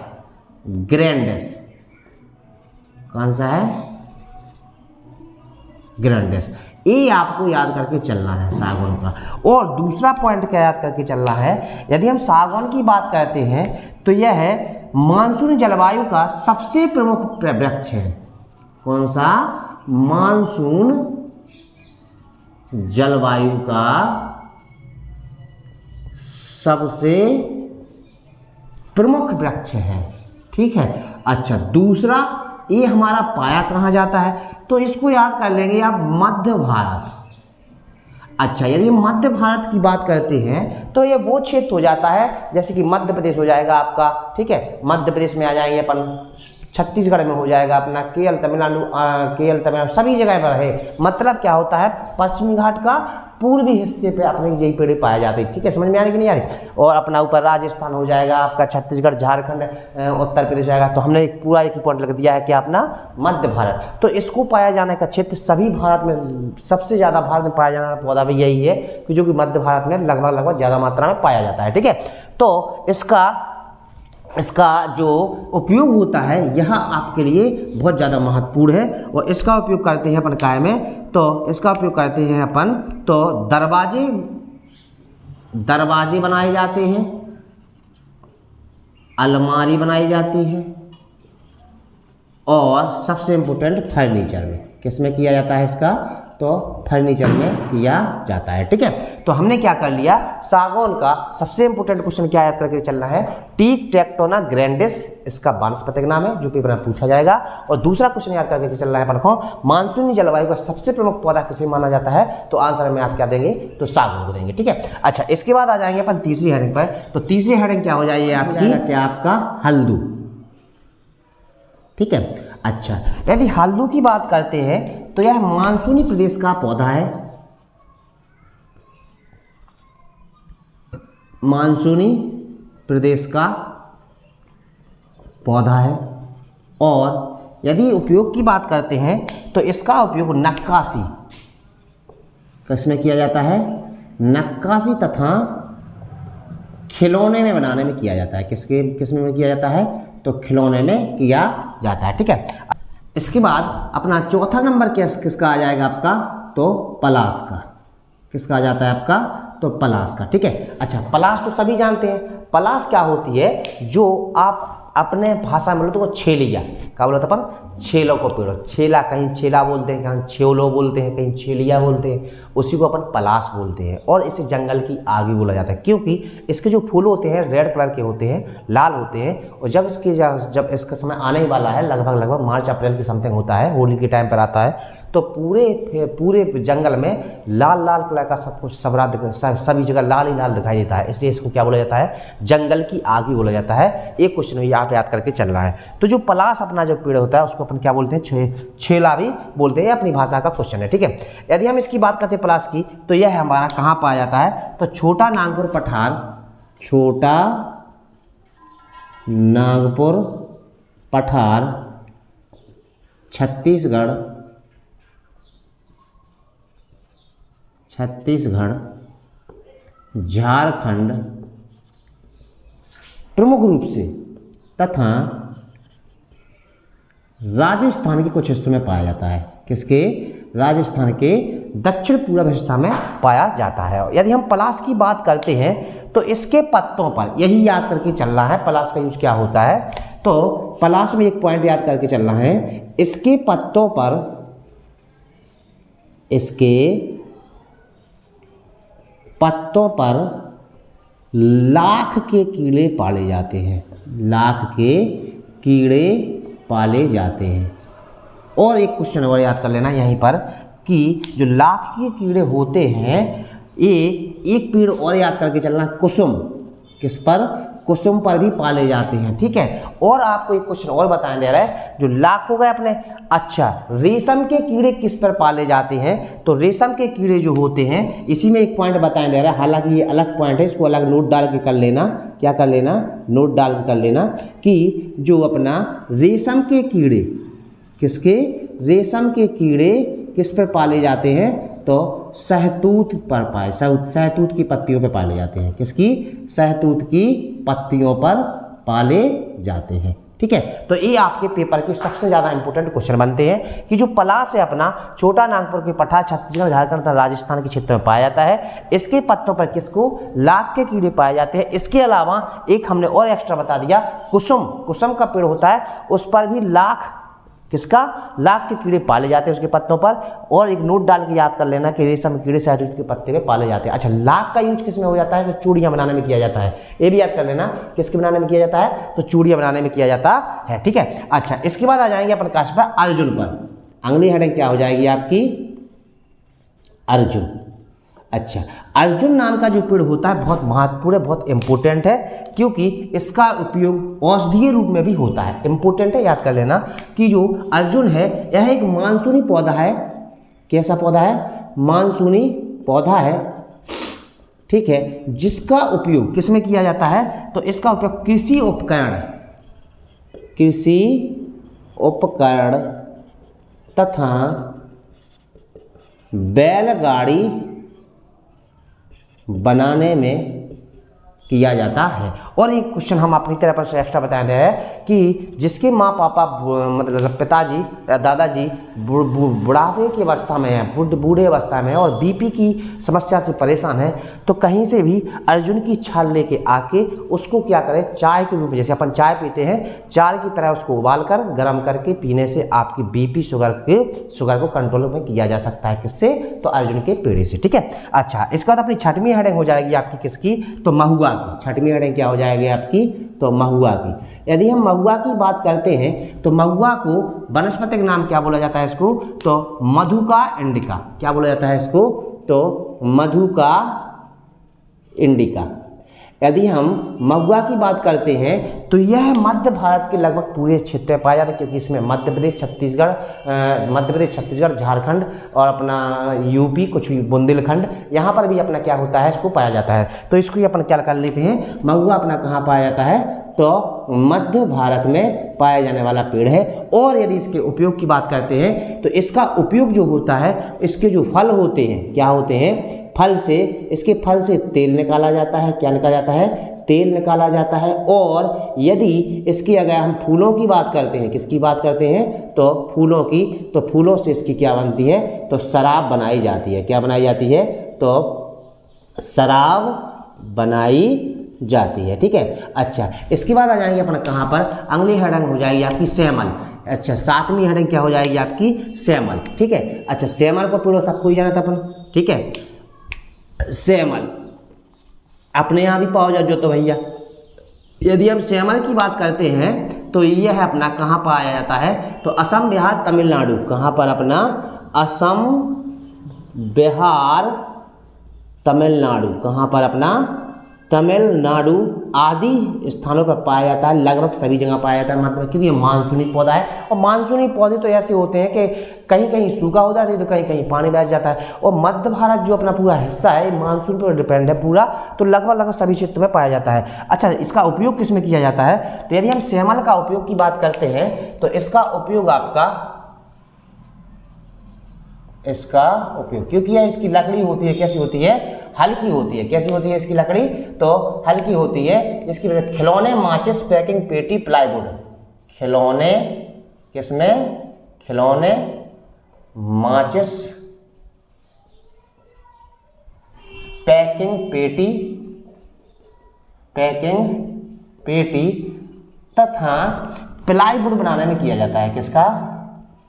ग्रैंडिस कौन सा है, ग्रैंडिस। ये आपको याद करके चलना है सागौन का। और दूसरा पॉइंट क्या याद करके चलना है, यदि हम सागौन की बात करते हैं तो यह है मानसून जलवायु का सबसे प्रमुख वृक्ष है। कौन सा, मानसून जलवायु का सबसे प्रमुख वृक्ष है। ठीक है, अच्छा दूसरा, ये हमारा पाया कहाँ जाता है, तो इसको याद कर लेंगे आप, मध्य भारत। अच्छा, यदि मध्य भारत की बात करते हैं तो ये वो क्षेत्र हो जाता है जैसे कि मध्य प्रदेश हो जाएगा आपका। ठीक है, मध्य प्रदेश में आ जाएंगे अपन, छत्तीसगढ़ में हो जाएगा अपना, केरल तमिलनाडु सभी जगह पर है। मतलब क्या होता है, पश्चिमी घाट का पूर्वी हिस्से पे अपने यही पेड़ पाए जाते हैं। ठीक है, समझ में आ रही कि नहीं आ रही। और अपना ऊपर राजस्थान हो जाएगा आपका, छत्तीसगढ़, झारखंड, उत्तर प्रदेश जाएगा। तो हमने एक पूरा एक ही पॉइंट लग दिया है कि अपना मध्य भारत। तो इसको पाया जाने का क्षेत्र सभी भारत में सबसे ज़्यादा भारत में पाया जाने वाला पौधा भी यही है कि जो कि मध्य भारत में लगभग ज़्यादा मात्रा में पाया जाता है। ठीक है, तो इसका जो उपयोग होता है यह आपके लिए बहुत ज़्यादा महत्वपूर्ण है। और इसका उपयोग करते हैं अपन काय में, तो इसका उपयोग करते हैं अपन, तो दरवाजे बनाए जाते हैं, अलमारी बनाई जाती है, और सबसे इम्पोर्टेंट फर्नीचर में। किस में किया जाता है इसका, तो फर्नीचर में किया जाता है। ठीक है, तो हमने क्या कर लिया, सागौन का सबसे इंपोर्टेंट क्वेश्चन क्या याद करके चलना है, टीक टेक्टोना ग्रैंडिस इसका वानस्पतिक नाम है जो पेपर में पूछा जाएगा। और दूसरा क्वेश्चन याद करके चलना है अपन को, मानसूनी जलवायु का सबसे प्रमुख पौधा किसे माना जाता है, तो आंसर में आप क्या देंगे, तो सागौन को देंगे। ठीक है, अच्छा इसके बाद आ जाएंगे अपन तीसरी हेडिंग पर। तो तीसरी हेडिंग क्या हो जाएगी आपकी, क्या आपका हल्दू। ठीक है, अच्छा यदि हल्दू की बात करते हैं तो यह मानसूनी प्रदेश का पौधा है, मानसूनी प्रदेश का पौधा है। और यदि उपयोग की बात करते हैं तो इसका उपयोग नक्काशी किसमें किया जाता है, नक्काशी तथा खिलौने में बनाने में किया जाता है। किसमें किया जाता है, तो खिलौने में किया जाता है। ठीक है, इसके बाद अपना चौथा नंबर किसका आ जाएगा आपका, तो पलाश का। किसका आ जाता है आपका, तो पलाश का। ठीक है, अच्छा पलाश तो सभी जानते हैं, पलाश क्या होती है, जो आप अपने भाषा में बोलो तो वो छेलिया, क्या बोलते अपन, छेलों को पेड़ो, छेला, कहीं छेला बोलते हैं, कहीं छेलो बोलते हैं, कहीं छेलिया बोलते हैं, उसी को अपन पलाश बोलते हैं। और इसे जंगल की आग भी बोला जाता है, क्योंकि इसके जो फूल होते हैं रेड कलर के होते हैं, लाल होते हैं। और जब इसका समय आने ही वाला है, लगभग मार्च अप्रैल की समथिंग होता है, होली के टाइम पर आता है, तो पूरे जंगल में लाल लाल कलर का सब कुछ सभी जगह लाल ही लाल दिखाई देता है, इसलिए इसको क्या बोला जाता है, जंगल की आग ही बोला जाता है। एक क्वेश्चन भी आप याद करके चल रहा है। तो जो पलाश अपना जो पेड़ होता है उसको अपन क्या बोलते हैं, छेला भी बोलते हैं, अपनी भाषा का क्वेश्चन है। ठीक है, यदि हम इसकी बात करते हैं पलाश की, तो यह हमारा कहाँ पाया जाता है, तो छोटा नागपुर पठार छत्तीसगढ़, झारखंड प्रमुख रूप से तथा राजस्थान के कुछ हिस्सों में पाया जाता है। किसके, राजस्थान के दक्षिण पूर्व हिस्सा में पाया जाता है। यदि हम पलाश की बात करते हैं तो इसके पत्तों पर, यही याद करके चलना है पलाश का यूज क्या होता है, तो पलाश में एक पॉइंट याद करके चलना है, इसके पत्तों पर लाख के कीड़े पाले जाते हैं, लाख के कीड़े पाले जाते हैं। और एक क्वेश्चन और याद कर लेना यहीं पर कि जो लाख के कीड़े होते हैं, ये एक पेड़ और याद करके चलना, कुसुम। किस पर, कुसुम पर भी पाले जाते हैं। ठीक है, और आपको एक क्वेश्चन और बताने दे रहा है, जो लाख हो गए अपने। अच्छा, रेशम के कीड़े किस पर पाले जाते हैं? तो रेशम के कीड़े जो होते हैं, इसी में एक पॉइंट बताने दे रहा है, हालांकि ये अलग पॉइंट है, इसको अलग नोट डाल के कर लेना। क्या कर लेना? नोट डाल के कर लेना कि जो अपना रेशम के कीड़े, किसके? रेशम के कीड़े किस पर पाले जाते हैं? तो सहतूत पर पाए, सहतूत की पत्तियों पर पाले जाते हैं। किसकी? सहतूत की पत्तियों पर पाले जाते हैं। ठीक है, तो ये आपके पेपर के सबसे ज़्यादा इंपॉर्टेंट क्वेश्चन बनते हैं कि जो पलाश है अपना, छोटा नागपुर के पठार, छत्तीसगढ़, झारखंड तथा राजस्थान के क्षेत्र में पाया जाता है। इसके पत्तों पर किसको? लाख के कीड़े पाए जाते हैं। इसके अलावा एक हमने और एक्स्ट्रा बता दिया, कुसुम, कुसुम का पेड़ होता है, उस पर भी लाख, किसका? लाख के कीड़े पाले जाते हैं उसके पत्तों पर। और एक नोट डाल के याद कर लेना कि रेशम कीड़े सहतूत के पत्ते पे पाले जाते हैं। अच्छा, लाख का यूज किस में हो जाता है? तो चूड़ियाँ बनाने में किया जाता है। ये भी याद कर लेना, किसके बनाने में किया जाता है? तो चूड़ियाँ बनाने में किया जाता है। ठीक है, अच्छा, इसके बाद आ जाएंगे अपन काश पर अर्जुन पर। अगली हेडिंग क्या हो जाएगी आपकी? अर्जुन। अच्छा, अर्जुन नाम का जो पेड़ होता है बहुत महत्वपूर्ण है, बहुत इंपॉर्टेंट है, क्योंकि इसका उपयोग औषधीय रूप में भी होता है। इंपॉर्टेंट है, याद कर लेना कि जो अर्जुन है यह एक मानसूनी पौधा है। कैसा पौधा है? मानसूनी पौधा है। ठीक है, जिसका उपयोग किस में किया जाता है? तो इसका उपयोग कृषि उपकरण तथा बैलगाड़ी बनाने में किया जाता है। और एक क्वेश्चन हम अपनी तरफ से एक्स्ट्रा बता रहे हैं कि जिसके माँ पापा मतलब पिताजी या दादाजी बुढ़ापे की अवस्था में है, बूढ़े अवस्था में है और बीपी की समस्या से परेशान है, तो कहीं से भी अर्जुन की छाल लेके आके उसको क्या करें? चाय के रूप में, जैसे अपन चाय पीते हैं, चाय की तरह उसको उबाल कर गर्म करके पीने से आपकी बीपी शुगर को कंट्रोल में किया जा सकता है। किससे? तो अर्जुन के पेड़ से। ठीक है, अच्छा, इसके बाद अपनी छठवीं हेडिंग हो जाएगी आपकी किसकी? तो महुआ की। छठवीं हेडिंग क्या हो जाएगी आपकी? तो महुआ की। यदि हम महुआ की बात करते हैं तो महुआ को वनस्पतिक नाम क्या बोला जाता है इसको? तो मधुका इंडिका। क्या बोला जाता है इसको? तो मधुका इंडिका। यदि हम महुआ की बात करते हैं तो यह मध्य भारत के लगभग पूरे क्षेत्र में पाया जाता है, क्योंकि इसमें मध्य प्रदेश, छत्तीसगढ़, झारखंड और अपना यूपी, कुछ बुंदेलखंड, यहाँ पर भी अपना क्या होता है? इसको पाया जाता है। तो इसको ही अपन क्या कर लेते हैं? महुआ अपना कहाँ पाया जाता है? तो मध्य भारत में पाया जाने वाला पेड़ है। और यदि इसके उपयोग की बात करते हैं तो इसका उपयोग जो होता है, इसके जो फल होते हैं, क्या होते हैं? फल से, इसके फल से तेल निकाला जाता है। क्या निकाला जाता है? तेल निकाला जाता है। और यदि इसकी अगर हम फूलों की बात करते हैं, किसकी बात करते हैं? तो फूलों की, तो फूलों से इसकी क्या बनती है? तो शराब बनाई जाती है। क्या बनाई जाती है? तो शराब बनाई जाती है। ठीक है, अच्छा, इसके बाद आ जाएंगे अपन कहाँ पर? अगली हेडिंग हो जाएगी आपकी सेमल। अच्छा, सातवीं हेडिंग क्या हो जाएगी आपकी? सेमल। ठीक है, अच्छा, सेमल को पेड़ों सबको ही जाना था अपन। ठीक है, सेमल अपने यहाँ भी पाओ जा जो, तो भैया यदि हम सेमल की बात करते हैं तो यह है अपना कहाँ पाया जाता है? तो असम, बिहार, तमिलनाडु। कहाँ पर अपना? असम, बिहार, तमिलनाडु। कहाँ पर अपना? तमिलनाडु आदि स्थानों पर पाया जाता है। लगभग सभी जगह पाया जाता है, मतलब क्योंकि ये मानसूनी पौधा है। और मानसूनी पौधे तो ऐसे होते हैं कि कहीं कहीं सूखा हो जाता है तो कहीं कहीं पानी बह जाता है। और मध्य भारत जो अपना पूरा हिस्सा है मानसून पर डिपेंड है पूरा, तो लगभग सभी क्षेत्र में पाया जाता है। अच्छा, इसका उपयोग किस में किया जाता है? तो यदि हम सेमल का उपयोग की बात करते हैं तो इसका उपयोग क्योंकि यह इसकी लकड़ी होती है, कैसी होती है? हल्की होती है। कैसी होती है इसकी लकड़ी? तो हल्की होती है। इसकी वजह खिलौने, माचिस, पैकिंग पेटी, प्लाईवुड। खिलौने किसमें? खिलौने, माचिस, पैकिंग पेटी तथा प्लाईवुड बनाने में किया जाता है। किसका?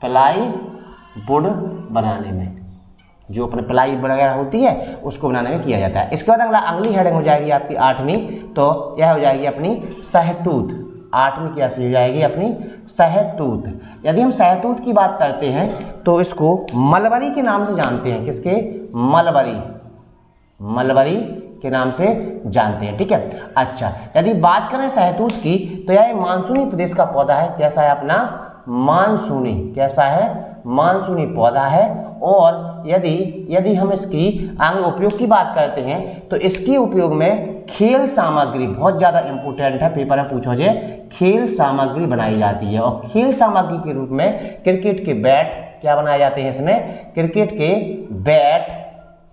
प्लाईवुड बनाने में, जो अपने प्लाई वगैरह होती है उसको बनाने में किया जाता है। इसके बाद अगली हेडिंग हो जाएगी आपकी आठवीं। तो यह हो जाएगी अपनी सहतूत। आठवीं क्या हो जाएगी अपनी? सहतूत। यदि हम सहतूत की बात करते हैं तो इसको मलबरी के नाम से जानते हैं। किसके? मलबरी के नाम से जानते हैं। ठीक है, अच्छा यदि बात करें सहतूत की तो यह मानसूनी प्रदेश का पौधा है। कैसा है अपना? मानसूनी। कैसा है? मानसूनी पौधा है। और यदि हम इसकी आगे उपयोग की बात करते हैं तो इसके उपयोग में खेल सामग्री बहुत ज़्यादा इंपॉर्टेंट है, पेपर में पूछा जाए, खेल सामग्री बनाई जाती है। और खेल सामग्री के रूप में क्रिकेट के बैट क्या बनाए जाते हैं इसमें? क्रिकेट के बैट।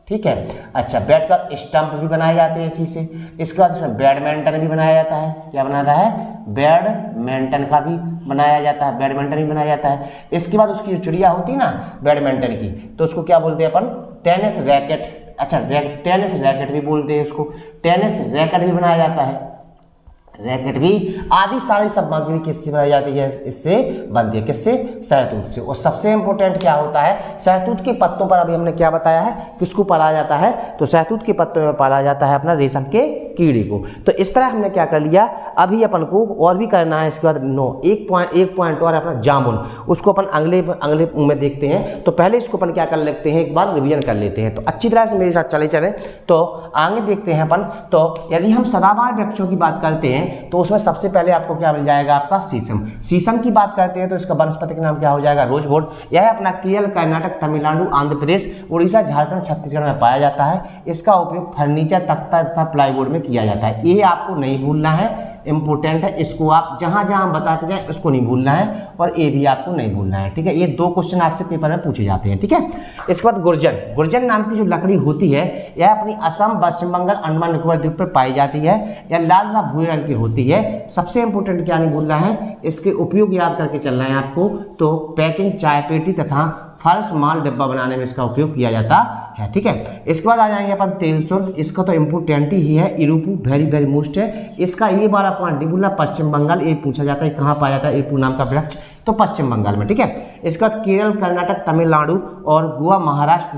ठीक है, अच्छा बैट का स्टंप भी बनाए जाते हैं इसी से। इसके बाद इसमें बैडमिंटन भी बनाया जाता है। क्या बनाता है? बैडमिंटन का भी बनाया जाता है, बैडमिंटन भी बनाया जाता है। इसके बाद उसकी जो चिड़िया होती है ना बैडमिंटन की, तो उसको क्या बोलते हैं अपन? Tennis racket. अच्छा टेनिस रैकेट भी बोलते हैं उसको, टेनिस रैकेट भी बनाया जाता है। रैकेट भी आदि सारी सामग्री किससे बनाई जाती है? इससे बनती है। किससे? सहतूत से। और सबसे इंपॉर्टेंट क्या होता है? सहतूत के पत्तों पर अभी हमने क्या बताया है, किसको पाला जाता है? तो सहतूत के पत्तों में पाला जाता है अपना रेशम के कीड़े को। तो इस तरह हमने क्या कर लिया, अभी अपन को और भी करना है। इसके बाद एक पॉइंट और अपना जामुन, उसको अपन अगले में देखते हैं। तो पहले इसको अपन क्या कर लेते हैं, एक बार रिवीजन कर लेते हैं। तो अच्छी तरह से मेरे साथ चले तो आगे देखते हैं अपन। तो यदि हम सदाबहार वृक्षों की बात करते हैं तो उसमें सबसे पहले आपको क्या मिल जाएगा? आपका शीशम। शीशम की बात करते हैं तो इसका वनस्पतिक नाम क्या हो जाएगा? रोजवुड। यह अपना केरल, कर्नाटक, तमिलनाडु, आंध्र प्रदेश, उड़ीसा, झारखंड, छत्तीसगढ़ में पाया जाता है। इसका उपयोग फर्नीचर, तख्ता तथा प्लाईवुड में किया जाता है। ये आपको नहीं भूलना है, इंपॉर्टेंट है। इसको आप जहां जहां बताते जाएं उसको नहीं भूलना है, और ये भी आपको नहीं भूलना है। ठीक है, ये 2 क्वेश्चन आपसे पेपर में पूछे जाते हैं। ठीक है, इसके बाद गुर्जन नाम की जो लकड़ी होती है यह अपनी असम, पश्चिम बंगाल, अंडमान निकोबार द्वीप पर पाई जाती है। यह लाल तथा भूरे रंग की होती है। सबसे इंपॉर्टेंट क्या नहीं भूलना है, इसके उपयोग याद करके चलना है आपको। तो पैकिंग, चाय पेटी तथा फर्श माल डिब्बा बनाने में इसका उपयोग किया जाता है। ठीक है, इसके बाद आ जाएंगे अपन तेलसुर। इसका तो इंपोर्टेंट ही है। इरुपू वेरी मोस्ट है। इसका ये 12 पॉइंट नहीं भूलना। पश्चिम बंगाल ये पूछा जाता है, कहाँ पाया जाता है इरुपू नाम का वृक्ष? तो पश्चिम बंगाल में। ठीक है, इसके बाद केरल, कर्नाटक, तमिलनाडु और गोवा, महाराष्ट्र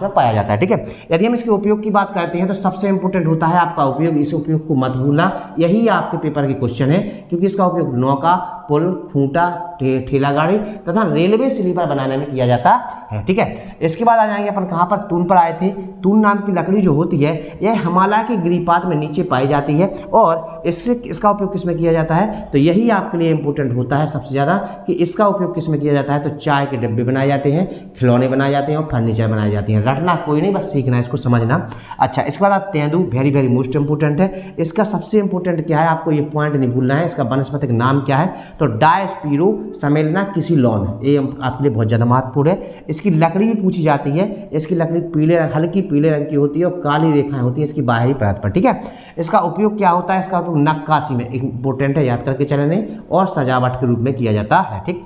में पाया जाता है। ठीक है, यदि हम इसके उपयोग की बात करते हैं तो सबसे इंपॉर्टेंट होता है आपका उपयोग। इस उपयोग को मत भूलना, यही आपके पेपर के क्वेश्चन है, क्योंकि इसका उपयोग नौका, पुल, खूंटा, ठेला गाड़ी तथा रेलवे स्लीपर बनाने में किया जाता है। ठीक है, इसके बाद आ जाएंगे अपन कहाँ पर? तून पर आए थे। तून नाम की लकड़ी जो होती है यह हिमालय के गिरिपात में नीचे पाई जाती है। और इसका उपयोग किस में किया जाता है? तो यही आपके लिए इंपॉर्टेंट होता है सबसे ज़्यादा, कि इसका उपयोग किस में किया जाता है? तो चाय के डिब्बे बनाए जाते हैं, खिलौने बनाए जाते हैं और फर्नीचर बनाई जाती हैं। रटना कोई नहीं, बस सीखना है, इसको समझना। अच्छा, इसके बाद तेंदू वेरी मोस्ट इंपॉर्टेंट है। इसका सबसे इंपॉर्टेंट क्या है, आपको ये पॉइंट नहीं भूलना है। इसका वनस्पतिक नाम क्या है? तो डायस्पीरो समेलना किसी लॉन। ये आपके लिए बहुत ज़्यादा महत्वपूर्ण है। इसकी लकड़ी भी पूछी जाती है। इसकी लकड़ी हल्की पीले रंग की होती है और काली रेखाएं होती है इसकी बाहरी परत पर। ठीक है, इसका उपयोग क्या होता है? इसका उपयोग नक्काशी में, इंपॉर्टेंट है, याद करके चलने, और सजावट के रूप में किया जाता है। ठीक,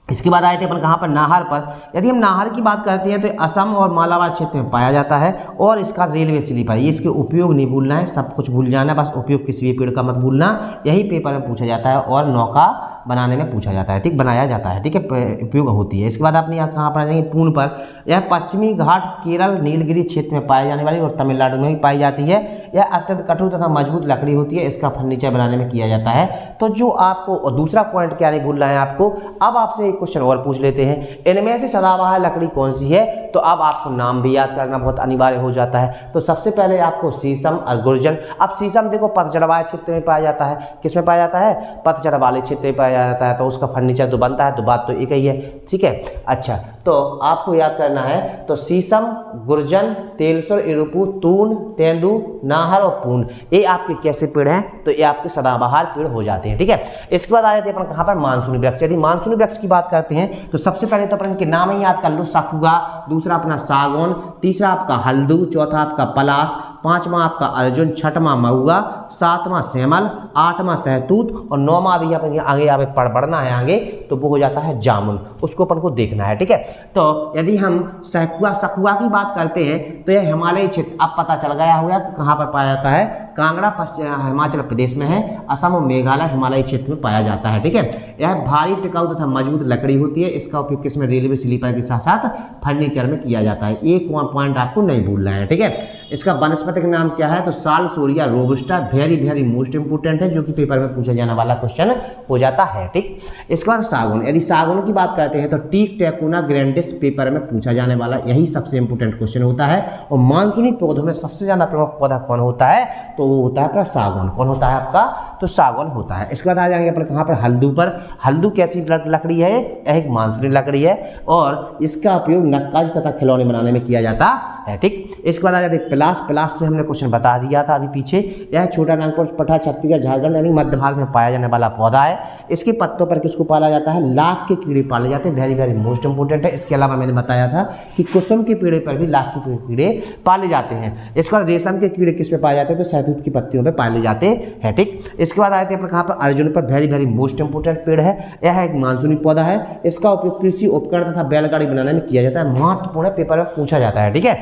इसके बाद आए थे अपन कहाँ पर? नाहर पर। यदि हम नाहर की बात करते हैं तो असम और मालाबार क्षेत्र में पाया जाता है। और इसका रेलवे स्लीपर, ये इसके उपयोग नहीं भूलना है, सब कुछ भूल जाना है, बस उपयोग किसी भी पेड़ का मत भूलना। यही पेपर में पूछा जाता है और नौका बनाने में पूछा जाता है। ठीक, बनाया जाता है। ठीक है, उपयोग होती है। इसके बाद अपने यहाँ कहाँ पर आ जाएंगे? पूर्ण पर। यह पश्चिमी घाट, केरल, नीलगिरी क्षेत्र में पाई जाने वाली और तमिलनाडु में भी पाई जाती है। यह अत्यंत कठोर तथा मजबूत लकड़ी होती है। इसका फर्नीचर बनाने में किया जाता है। तो जो आपको दूसरा पॉइंट क्या नहीं भूलना है आपको, अब आपसे एक क्वेश्चन और पूछ लेते हैं, इनमें से सदाबहार लकड़ी कौन सी है? तो अब आपको नाम भी याद करना बहुत अनिवार्य हो जाता है। तो सबसे पहले आपको शीशम और गुर्जन। अब शीशम देखो पतझड़ वाले क्षेत्र में पाया जाता है। किस में पाया जाता है? पतझड़ वाले क्षेत्र में पाया जाता है। तो उसका फर्नीचर तो बनता है, तो बात तो एक ही है। ठीक है, अच्छा तो आपको याद करना है, तो शीशम, गुर्जन, तेलसुर, इरुपू, तून, तेंदू, नाहर और पूर्ण, ये आपके कैसे पेड़ हैं? तो ये आपके सदाबहार पेड़ हो जाते हैं। ठीक है, इसके बाद आ जाते हैं अपन कहाँ पर? मानसूनी वृक्ष। यदि मानसूनी वृक्ष की बात करते हैं तो सबसे पहले तो अपन इनके नाम ही याद कर लो। सखुआ, दूसरा अपना सागौन, तीसरा आपका हल्दू, चौथा आपका पलास, पांचवा आपका अर्जुन, छठवां महुआ, सातवां सेमल, आठवां सहतूत और नौवां भी अपन आगे आगे पढ़ना है आगे, तो वो हो जाता है जामुन। उसको अपन को देखना है। ठीक है, तो यदि हम सखुआ की बात करते हैं तो यह हिमालयी क्षेत्र, अब पता चल गया होगा कि कहाँ पर पाया जाता है? कांगड़ा हिमाचल प्रदेश में है, असम और मेघालय हिमालयी क्षेत्र में पाया जाता है। ठीक है, यह भारी टिकाऊ तथा मजबूत लकड़ी होती है। इसका उपयोग किसमें, रेलवे स्लीपर के साथ साथ फर्नीचर में किया जाता है। एक पॉइंट आपको नहीं भूलना है। ठीक है, इसका वनस्पतिक नाम क्या है, तो सालसोरिया रोबस्टा, वेरी वेरी मोस्ट इंपोर्टेंट है, जो कि पेपर में पूछा जाने वाला क्वेश्चन हो जाता है। ठीक, इसके बाद सागौन, यदि सागौन की बात करते हैं तो टीक टेकोना ग्रैंडिस पेपर में पूछा जाने वाला यही सबसे इंपोर्टेंट क्वेश्चन होता है। और मानसूनी पौधों में सबसे ज्यादा प्रमुख पौधा कौन होता है, तो वो होता है अपना सागौन। कौन होता है आपका, तो सागौन होता है। इसके बाद आ जाएंगे अपन कहाँ पर, हल्दू पर। हल्दू कैसी लकड़ी है, यह एक मानसूनी लकड़ी है और इसका उपयोग नक्काशी तथा खिलौने बनाने में किया जाता है। ठीक, इसके बाद आ जाते पलास। पलास से हमने क्वेश्चन बता दिया था अभी पीछे। यह छोटा नागपुर पठा छत्तीसगढ़ झारखंड यानी मध्य भारत में पाया जाने वाला पौधा है। इसके पत्तों पर किसको पाला जाता है, लाख के कीड़े पाले जाते हैं। वेरी वेरी मोस्ट इंपोर्टेंट है। इसके अलावा मैंने बताया था कि कुसुम के पेड़ पर भी लाख के कीड़े पाले जाते हैं। इसके बाद रेशम के कीड़े किस पे पाए जाते हैं, तो शहतूत की पत्तियों पे पाले जाते हैं। ठीक, इसके बाद आते हैं कहाँ पर, अर्जुन पर। वेरी वेरी मोस्ट इंपोर्टेंट पेड़ है। यह एक मानसूनी पौधा है। इसका उपयोग कृषि उपकरण तथा बैलगाड़ी बनाने में किया जाता है। महत्वपूर्ण पेपर में पूछा जाता है। ठीक है,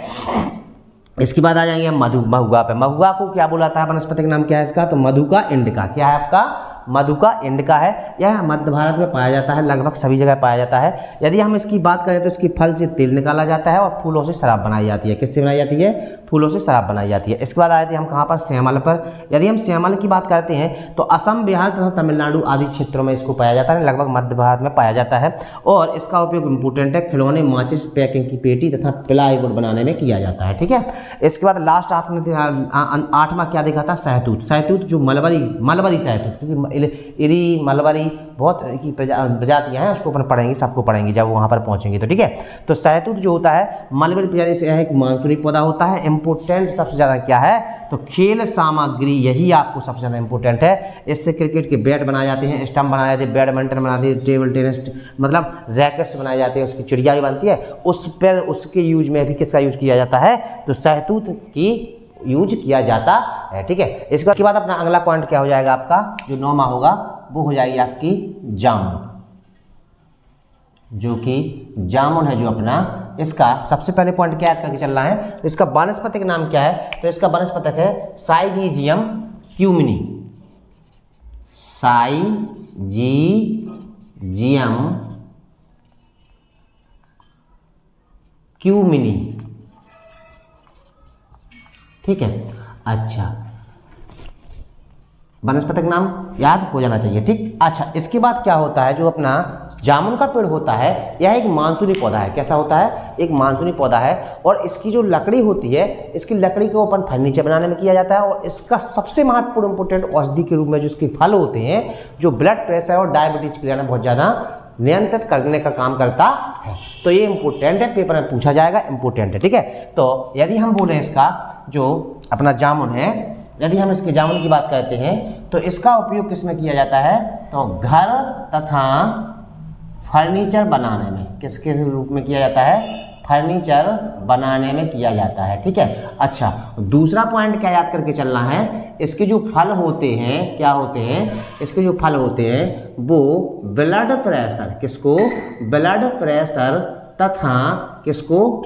इसके बाद आ जाएंगे हम महुआ पे। महुआ को क्या बुलाता है, वनस्पतिक नाम क्या है इसका, तो मधुका इंडिका। क्या है आपका, मधुका इंडिका है। यह मध्य भारत में पाया जाता है, लगभग सभी जगह पाया जाता है। यदि हम इसकी बात करें तो इसकी फल से तेल निकाला जाता है और फूलों से शराब बनाई जाती है। किससे बनाई जाती है, फूलों से शराब बनाई जाती है। इसके बाद आए थे हम कहाँ पर, श्यामल पर। यदि हम श्यामल की बात करते हैं तो असम, बिहार तथा तमिलनाडु आदि क्षेत्रों में इसको पाया जाता है, लगभग मध्य भारत में पाया जाता है। और इसका उपयोग इंपोर्टेंट है, खिलौने, माचिस, पैकिंग की पेटी तथा प्लाईवुड बनाने में किया जाता है। ठीक है, इसके बाद लास्ट आपने 8वां क्या देखा था, सहतूत। सहतूत जो मलबरी सहतूत, क्योंकि इरी मलबरी बहुत की प्रजातियां हैं, उसको अपन पढ़ेंगे, सबको पढ़ेंगे जब वहाँ पर पहुँचेंगे तो। ठीक है, तो सहतूत जो होता है मलबरी प्रजाति से एक मानसूनी पौधा होता है। इंपोर्टेंट सबसे ज़्यादा क्या है, तो खेल सामग्री, यही आपको सबसे ज़्यादा इंपोर्टेंट है। इससे क्रिकेट के बैट बनाए जाते हैं, स्टंप बनाए जाते हैं, बैडमिंटन बनाते हैं, टेबल टेनिस मतलब रैकेट्स बनाए जाते हैं, उसकी चिड़िया भी बनती है। उस पर उसके यूज में भी किसका यूज किया जाता है, तो सहतूत की यूज किया जाता है। ठीक है, इसके बाद अपना अगला पॉइंट क्या हो जाएगा आपका, जो 9वां होगा वो हो जाएगी आपकी जामुन। जो कि जामुन है जो अपना, इसका सबसे पहले पॉइंट क्या याद करके चलना है, तो इसका वानस्पतिक नाम क्या है, तो इसका वानस्पतिक है साइजीजियम क्यूमिनी। साइजीजियम क्यूमिनी। ठीक है, अच्छा, वनस्पतिक नाम याद हो जाना चाहिए। ठीक, अच्छा, इसके बाद क्या होता है, जो अपना जामुन का पेड़ होता है, यह एक मानसूनी पौधा है। कैसा होता है, एक मानसूनी पौधा है। और इसकी जो लकड़ी होती है, इसकी लकड़ी को अपन फर्नीचर बनाने में किया जाता है। और इसका सबसे महत्वपूर्ण इंपोर्टेंट औषधि के रूप में जो इसके फल होते हैं, जो ब्लड प्रेशर और डायबिटीज के लिए बहुत ज़्यादा नियंत्रित करने का काम करता है। तो ये इंपोर्टेंट है, पेपर में पूछा जाएगा, इंपोर्टेंट है। ठीक है, तो यदि हम बोले इसका जो अपना जामुन है, यदि हम इसके जामुन की बात करते हैं तो इसका उपयोग किसमें किया जाता है, तो घर तथा फर्नीचर बनाने में, किसके रूप में किया जाता है, फर्नीचर बनाने में किया जाता है। ठीक है, अच्छा, दूसरा पॉइंट क्या याद करके चलना है, इसके जो फल होते हैं, क्या होते हैं, इसके जो फल होते हैं वो ब्लड प्रेशर, किसको, ब्लड प्रेशर तथा किसको,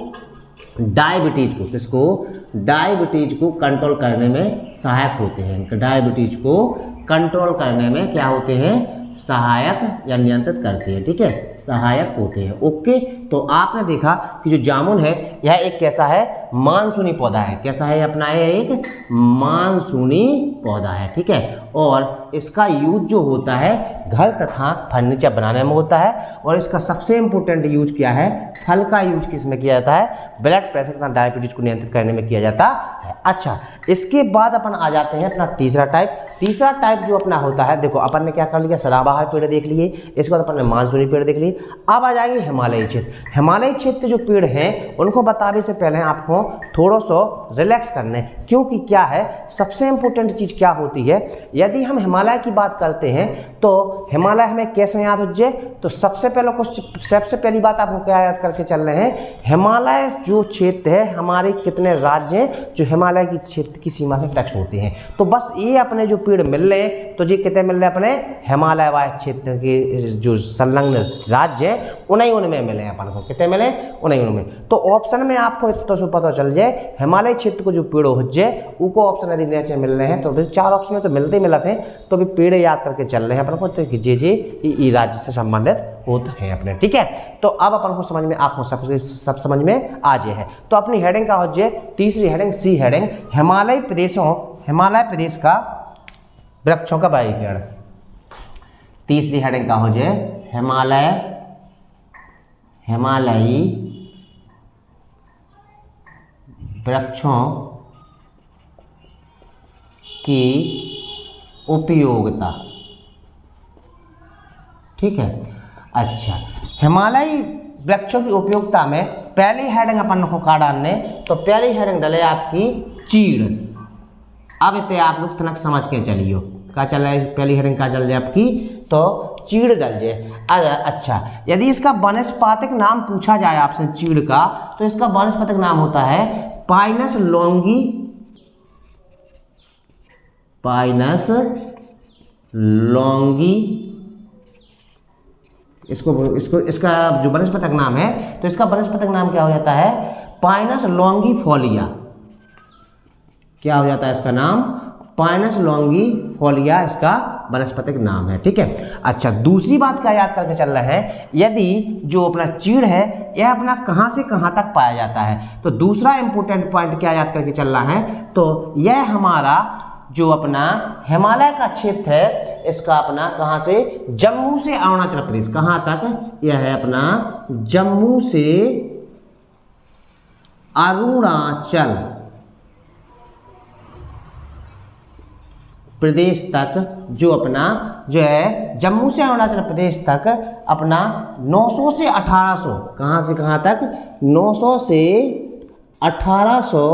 डायबिटीज को, किसको, डायबिटीज को कंट्रोल करने में सहायक होते हैं। डायबिटीज को कंट्रोल करने में क्या होते हैं, सहायक या नियंत्रित करते हैं। ठीक है, सहायक होते हैं। ओके, तो आपने देखा कि जो जामुन है यह एक कैसा है, मानसूनी पौधा है। कैसा है अपना, यह एक मानसूनी पौधा है। ठीक है, और इसका यूज जो होता है घर तथा फर्नीचर बनाने में होता है। और इसका सबसे इंपोर्टेंट यूज क्या है, फल का यूज किसमें किया जाता है, ब्लड प्रेशर तथा डायबिटीज को नियंत्रित करने में किया जाता है। अच्छा, इसके बाद अपन आ जाते हैं अपना तीसरा टाइप। तीसरा टाइप जो अपना होता है, देखो अपन ने क्या कर लिया, सदाबहार पेड़ देख लिए, इसके बाद अपन ने मानसूनी पेड़ देख लिए। अब आ जाएंगे हिमालयी क्षेत्र। हिमालयी क्षेत्र जो पेड़ हैं उनको बताने से पहले आपको थोड़ा सा रिलैक्स करने, क्योंकि क्या है, सबसे इंपॉर्टेंट चीज़ क्या होती है, यदि हम हिमालय की बात करते हैं तो हिमालय हमें कैसे याद हो जाए, तो सबसे पहली बात आपको क्या याद करके चल रहे हैं, हिमालय जो क्षेत्र है, हमारे कितने राज्य हैं जो हिमालय की क्षेत्र की सीमा से टच होते हैं। तो बस ये अपने जो पेड़ मिल रहे हैं, तो ये कितने मिल रहे हैं, अपने हिमालय वाले क्षेत्र के जो संलग्न राज्य हैं उन्हीं उनमें मिले हैं अपन को। कितने मिले, उन्हीं उनमें। तो ऑप्शन में आपको इतना सो पता पता चल जाए हिमालय क्षेत्र को जो पेड़ हो जाए उको ऑप्शन यदि नीचे मिल रहे हैं तो फिर 4 ऑप्शन में तो मिलते ही मिलते हैं, तो अभी पेड़ याद करके चल रहे हैं अपन को, तो जे ई राज्य से संबंधित होते हैं अपने, ठीक है। तो अब अपन को समझ में आपको सब समझ में आ जाए है। तो अपनी हेडिंग का हो जाए तीसरी हेडिंग, सी हेडिंग, हिमालय प्रदेश का वृक्षों का वर्गीकरण। तीसरी हेडिंग का हो जाए हिमालयी वृक्षों की उपयोगिता, ठीक है। अच्छा, हिमालयी वृक्षों की उपयोगिता में पहली हेडिंग अपन को का डालने, तो पहली हेडिंग डले आपकी चीड़। अब इतने आप लोग तनक समझ के चलियो का चल रहा है, पहली हेडिंग का चल जाए आपकी, तो चीड़ डल जाए। अच्छा, यदि इसका वनस्पतिक नाम पूछा जाए आपसे चीड़ का, तो इसका वनस्पतिक नाम होता है पाइनस लॉन्गी। इसका जो वनस्पतिक नाम है, तो इसका वनस्पतिक नाम क्या हो जाता है, पाइनस लॉन्गीफोलिया। क्या हो जाता है इसका नाम, पाइनस लॉन्गीफोलिया इसका वनस्पतिक नाम है, ठीक है। अच्छा, दूसरी बात क्या याद करके चल रहे हैं, यदि जो अपना चीड़ है यह अपना कहाँ से कहाँ तक पाया जाता है, तो दूसरा इंपॉर्टेंट पॉइंट क्या याद करके चल रहा है, तो यह हमारा जो अपना हिमालय का क्षेत्र है, इसका अपना कहाँ से, जम्मू से अरुणाचल प्रदेश, कहाँ तक, यह है अपना जम्मू से अरुणाचल प्रदेश तक, जो अपना जो है जम्मू से अरुणाचल प्रदेश तक अपना 900 से 1800, कहाँ से कहाँ तक, 900 से 1800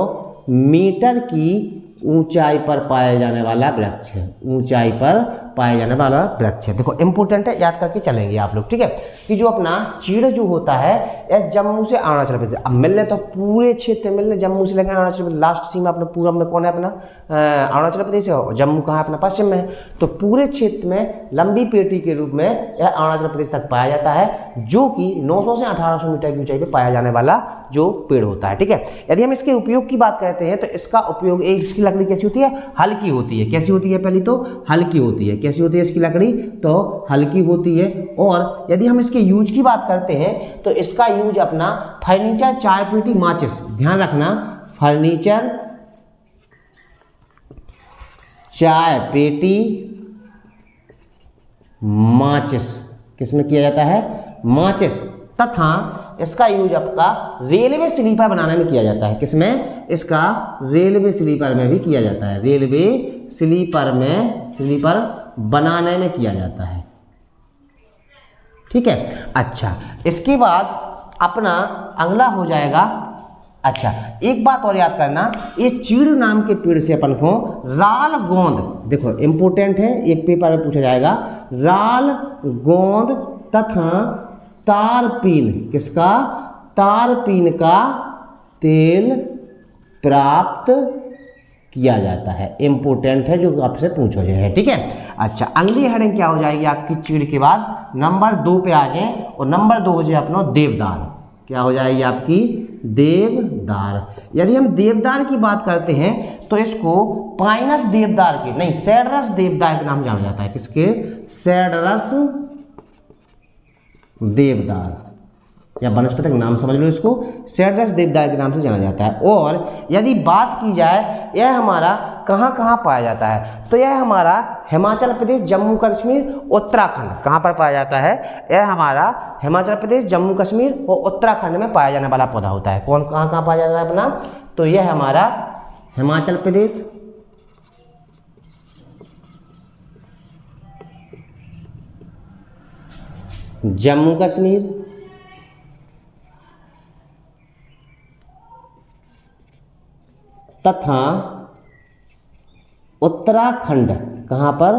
मीटर की ऊंचाई पर पाया जाने वाला वृक्ष है, ऊंचाई पर पाया जाने वाला वृक्ष है। देखो इंपॉर्टेंट है, याद करके चलेंगे आप लोग, ठीक है। कि जो अपना चीड़ जो होता है यह जम्मू से अरुणाचल प्रदेश, अब मिल रहे तो पूरे क्षेत्र मिल रहे, जम्मू से लेकर अरुणाचल प्रदेश, लास्ट सीमा अपने पूरब में कौन है अपना अरुणाचल प्रदेश है, और जम्मू कहाँ है अपना पश्चिम में है, तो पूरे क्षेत्र में लंबी पेटी के रूप में यह अरुणाचल प्रदेश तक पाया जाता है, जो कि 900 से 1800 मीटर की ऊंचाई पर पाया जाने वाला जो पेड़ होता है, ठीक है। यदि हम इसके उपयोग की बात करते हैं, तो इसका उपयोग, इसकी लकड़ी कैसी होती है, हल्की होती है। कैसी होती है, पहली तो हल्की होती है। कैसी होती है इसकी लकड़ी, तो हल्की होती है। और यदि हम इसके यूज की बात करते हैं, तो इसका यूज अपना फर्नीचर, चाय पेटी, माचिस, ध्यान रखना, फर्नीचर, चाय पेटी, माचिस, किसमें किया जाता है, माचिस, तथा इसका यूज आपका रेलवे स्लीपर बनाने में किया जाता है। किसमें, इसका रेलवे स्लीपर में भी किया जाता है, रेलवे स्लीपर बनाने में किया जाता है, ठीक है। अच्छा, इसके बाद अपना अगला हो जाएगा, अच्छा एक बात और याद करना, ये चीड़ नाम के पेड़ से अपन को राल गोंद, देखो इंपॉर्टेंट है, एक पेपर में पूछा जाएगा, राल गोंद तथा तारपीन, किसका, तारपीन का तेल प्राप्त किया जाता है। इंपॉर्टेंट है, जो आपसे पूछो जाए, ठीक है। अच्छा, अगली हेडिंग क्या हो जाएगी आपकी चीड़ के बाद, नंबर 2 पे आ जाए, और नंबर 2 हो जाए अपना देवदार। क्या हो जाएगी आपकी, देवदार। यदि हम देवदार की बात करते हैं, तो इसको पाइनस देवदार के नहीं, सेडरस देवदार के नाम जाना जाता है। किसके, सेडरस देवदार, या वनस्पतिक नाम समझ लो इसको, सेडरस देवदार के नाम से जाना जाता है। और यदि बात की जाए यह हमारा कहाँ कहाँ पाया जाता है, तो यह हमारा हिमाचल प्रदेश, जम्मू कश्मीर, उत्तराखंड, कहाँ पर पाया जाता है, यह हमारा हिमाचल प्रदेश, जम्मू कश्मीर और उत्तराखंड में पाया जाने वाला पौधा होता है। कौन कहाँ कहाँ पाया जाता है अपना, तो यह हमारा हिमाचल प्रदेश, जम्मू कश्मीर, तथा उत्तराखंड, कहाँ पर,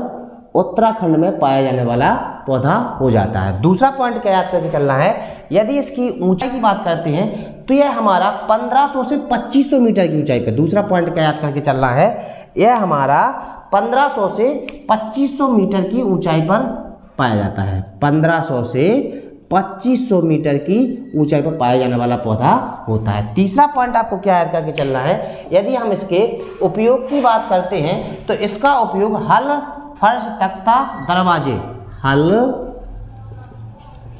उत्तराखंड में पाया जाने वाला पौधा हो जाता है। दूसरा पॉइंट क्या याद करके चलना है, यदि इसकी ऊंचाई की बात करते हैं, तो यह हमारा 1500 से 2500 मीटर की ऊंचाई पे, दूसरा पॉइंट क्या याद करके चलना है, यह हमारा 1500 से 2500 मीटर की ऊंचाई पर पाया जाता है। 1500 से 2500 मीटर की ऊंचाई पर पाया जाने वाला पौधा होता है। तीसरा पॉइंट आपको क्या याद करके चलना है, यदि हम इसके उपयोग की बात करते हैं तो इसका उपयोग हल, फर्श, तख्ता, दरवाजे, हल,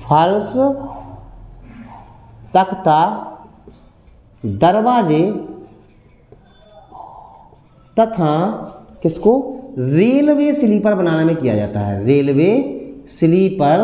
फर्श, तख्ता, दरवाजे तथा किसको, रेलवे स्लीपर बनाने में किया जाता है। रेलवे स्लीपर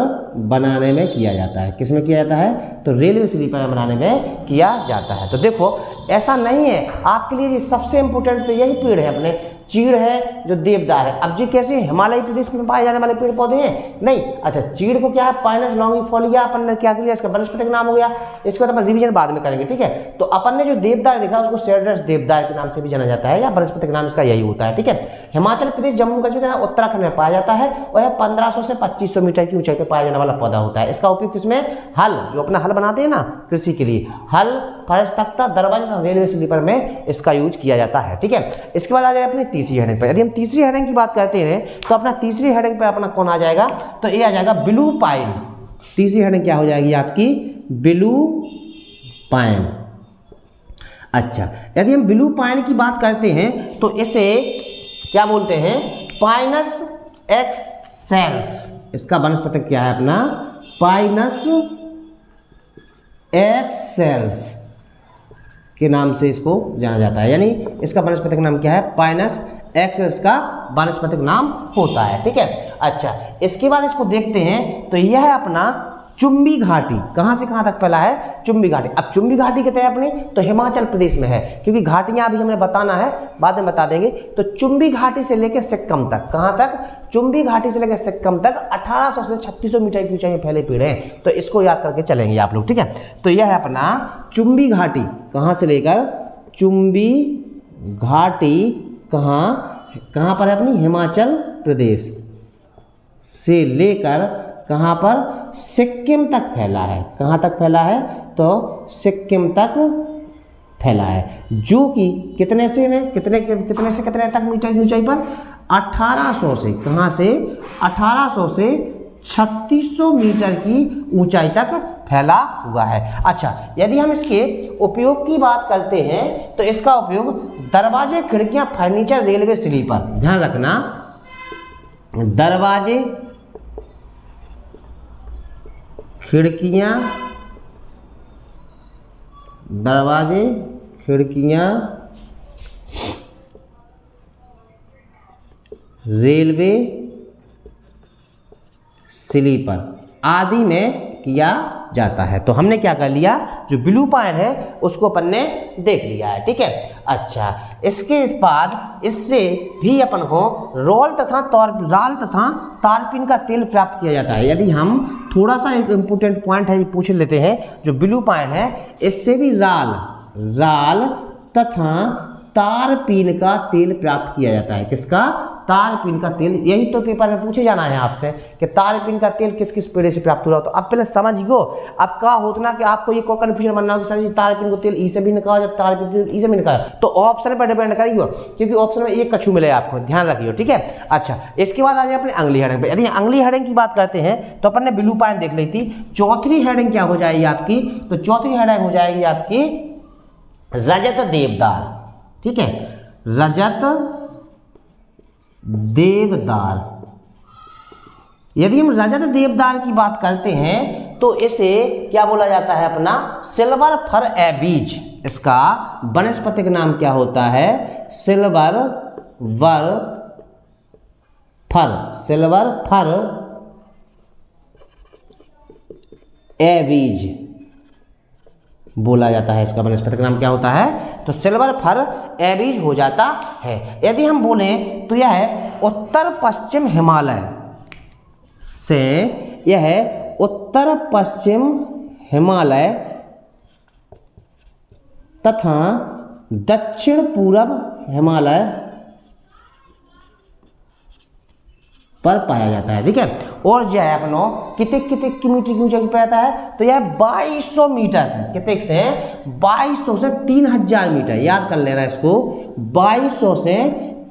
बनाने में किया जाता है। किस में किया जाता है, तो रेलवे स्लीपर बनाने में किया जाता है। तो देखो ऐसा नहीं है आपके लिए, सबसे इंपॉर्टेंट तो यही पेड़ है अपने, चीड़ है जो देवदार है। अब जी कैसे हिमालय प्रदेश में पाए जाने वाले पेड़ पौधे हैं, नहीं। अच्छा, चीड़ को क्या है, पाइनस लॉन्गिफोलिया अपन ने क्या किया, इसका वनस्पतिक नाम हो गया। इसके बाद अपन रिवीजन बाद में करेंगे, ठीक है। तो अपन ने जो देवदार देखा उसको सेड्रस देवदार के नाम से भी जाना जाता है, या वनस्पतिक नाम इसका यही होता है, ठीक है। हिमाचल प्रदेश, जम्मू कश्मीर, उत्तराखंड में पाया जाता है और यह 1500 से 2500 मीटर की ऊंचाई पर पाया जाने वाला पौधा होता है। इसका उपयोग किसमें, हल, जो अपना हल बनाते हैं ना कृषि के लिए, हल, फर्श, तख्ता, दरवाजा, रेलवे स्लीपर में इसका यूज किया जाता है, ठीक है। इसके बाद आ जाए अपनी तीसरी हेडिंग पर। यदि हम तीसरी हेडिंग की बात करते हैं तो अपना तीसरी हेडिंग पर अपना कौन आ जाएगा, तो ये आ जाएगा ब्लू पाइन। तीसरी हेडिंग क्या हो जाएगी आपकी, ब्लू पाइन। अच्छा, यदि हम ब्लू पाइन की बात करते हैं तो इसे क्या बोलते हैं, पाइनस एक्सेल्स। इसका वनस्पतिक क्या है अपना, पाइनस एक्सेल्स के नाम से इसको जाना जाता है, यानी इसका वनस्पतिक नाम क्या है, पाइनस एक्सेल्स का वनस्पतिक नाम होता है, ठीक है। अच्छा, इसके बाद इसको देखते हैं तो यह है अपना चुंबी घाटी। कहां से कहां तक फैला है, चुंबी घाटी। अब चुंबी घाटी कहते हैं अपने, तो हिमाचल प्रदेश में है, क्योंकि घाटियां अभी हमें बताना है, बाद में बता देंगे। तो चुंबी घाटी से लेकर सिक्किम तक, कहां तक, चुंबी घाटी से लेकर सिक्किम तक 1800 से 3600 मीटर की ऊंचाई में फैले पेड़ हैं। तो इसको याद करके चलेंगे आप लोग, ठीक है। तो यह है अपना चुंबी घाटी, कहां से लेकर, चुंबी घाटी कहां पर है अपनी, हिमाचल प्रदेश से लेकर कहां पर, सिक्किम तक फैला है। कहां तक फैला है, तो सिक्किम तक फैला है, जो कि कितने से कितने तक मीटर की ऊंचाई पर, 1800 से, कहां से, 1800 से 3600 मीटर की ऊंचाई तक फैला हुआ है। अच्छा, यदि हम इसके उपयोग की बात करते हैं तो इसका उपयोग दरवाजे, खिड़कियां, फर्नीचर, रेलवे स्लीपर, ध्यान रखना, दरवाजे, खिड़कियां, दरवाजे, खिड़कियां, रेलवे स्लीपर आदि में किया जाता है। तो हमने क्या कर लिया, जो ब्लू पाइन है उसको अपन ने देख लिया है, ठीक है। अच्छा, इसके बाद इससे भी अपन को राल तथा तारपीन का तेल प्राप्त किया जाता है। यदि हम थोड़ा सा एक इम्पोर्टेंट पॉइंट है पूछ लेते हैं, जो ब्लू पाइन है इससे भी राल तथा तारपीन का तेल प्राप्त किया जाता है। किसका, तारपीन का तेल। यही तो पेपर में पूछे जाना है आपसे कि तारपीन का तेल किस किस पेड़ से प्राप्त हो रहा हो। तो अब पहले समझियो, अब क्या होता ना कि आपको ये कन्फ्यूजन बनना हो कि सर जी तारपीन को तेल ई से भी निकाला जाता, तारपीन तेल ई से भी निकाला, तो ऑप्शन पर डिपेंड करियो, क्योंकि ऑप्शन में एक कछू मिले आपको, ध्यान रखियो, ठीक है। अच्छा, इसके बाद आ जाए अपने अगली हेडिंग पे। यदि अगली हेडिंग की बात करते हैं तो अपन ने ब्लू पाइन देख ली थी। चौथी हेडिंग क्या हो जाएगी आपकी, तो चौथी हेडिंग हो जाएगी आपकी रजत देवदार, ठीक है, रजत देवदार। यदि हम रजत देवदार की बात करते हैं तो इसे क्या बोला जाता है अपना, सिल्वर फर एबीज। इसका वनस्पतिक नाम क्या होता है, सिल्वर फर एबीज बोला जाता है। इसका वनस्पतिक नाम क्या होता है, तो सिल्वर फर एबीज हो जाता है। यदि हम बोलें तो यह है उत्तर पश्चिम हिमालय से, यह है उत्तर पश्चिम हिमालय तथा दक्षिण पूर्व हिमालय पर पाया जाता है, ठीक है। और जो है अपनो कितने की मीटर की ऊंचाई पर रहता है, तो यह 2200 मीटर से, कितने से 2200 से 3000 मीटर, याद कर लेना इसको, 2200 से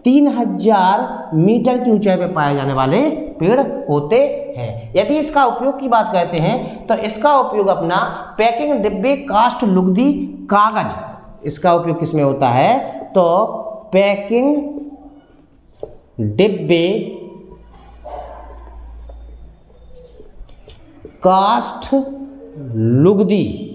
3000 मीटर की ऊंचाई पर पाए जाने वाले पेड़ होते हैं। यदि इसका उपयोग की बात करते हैं तो इसका उपयोग अपना पैकिंग डिब्बे, कास्ट, लुगदी, कागज, इसका उपयोग किसमें होता है? तो पैकिंग डिब्बे, कास्ट, लुगदी,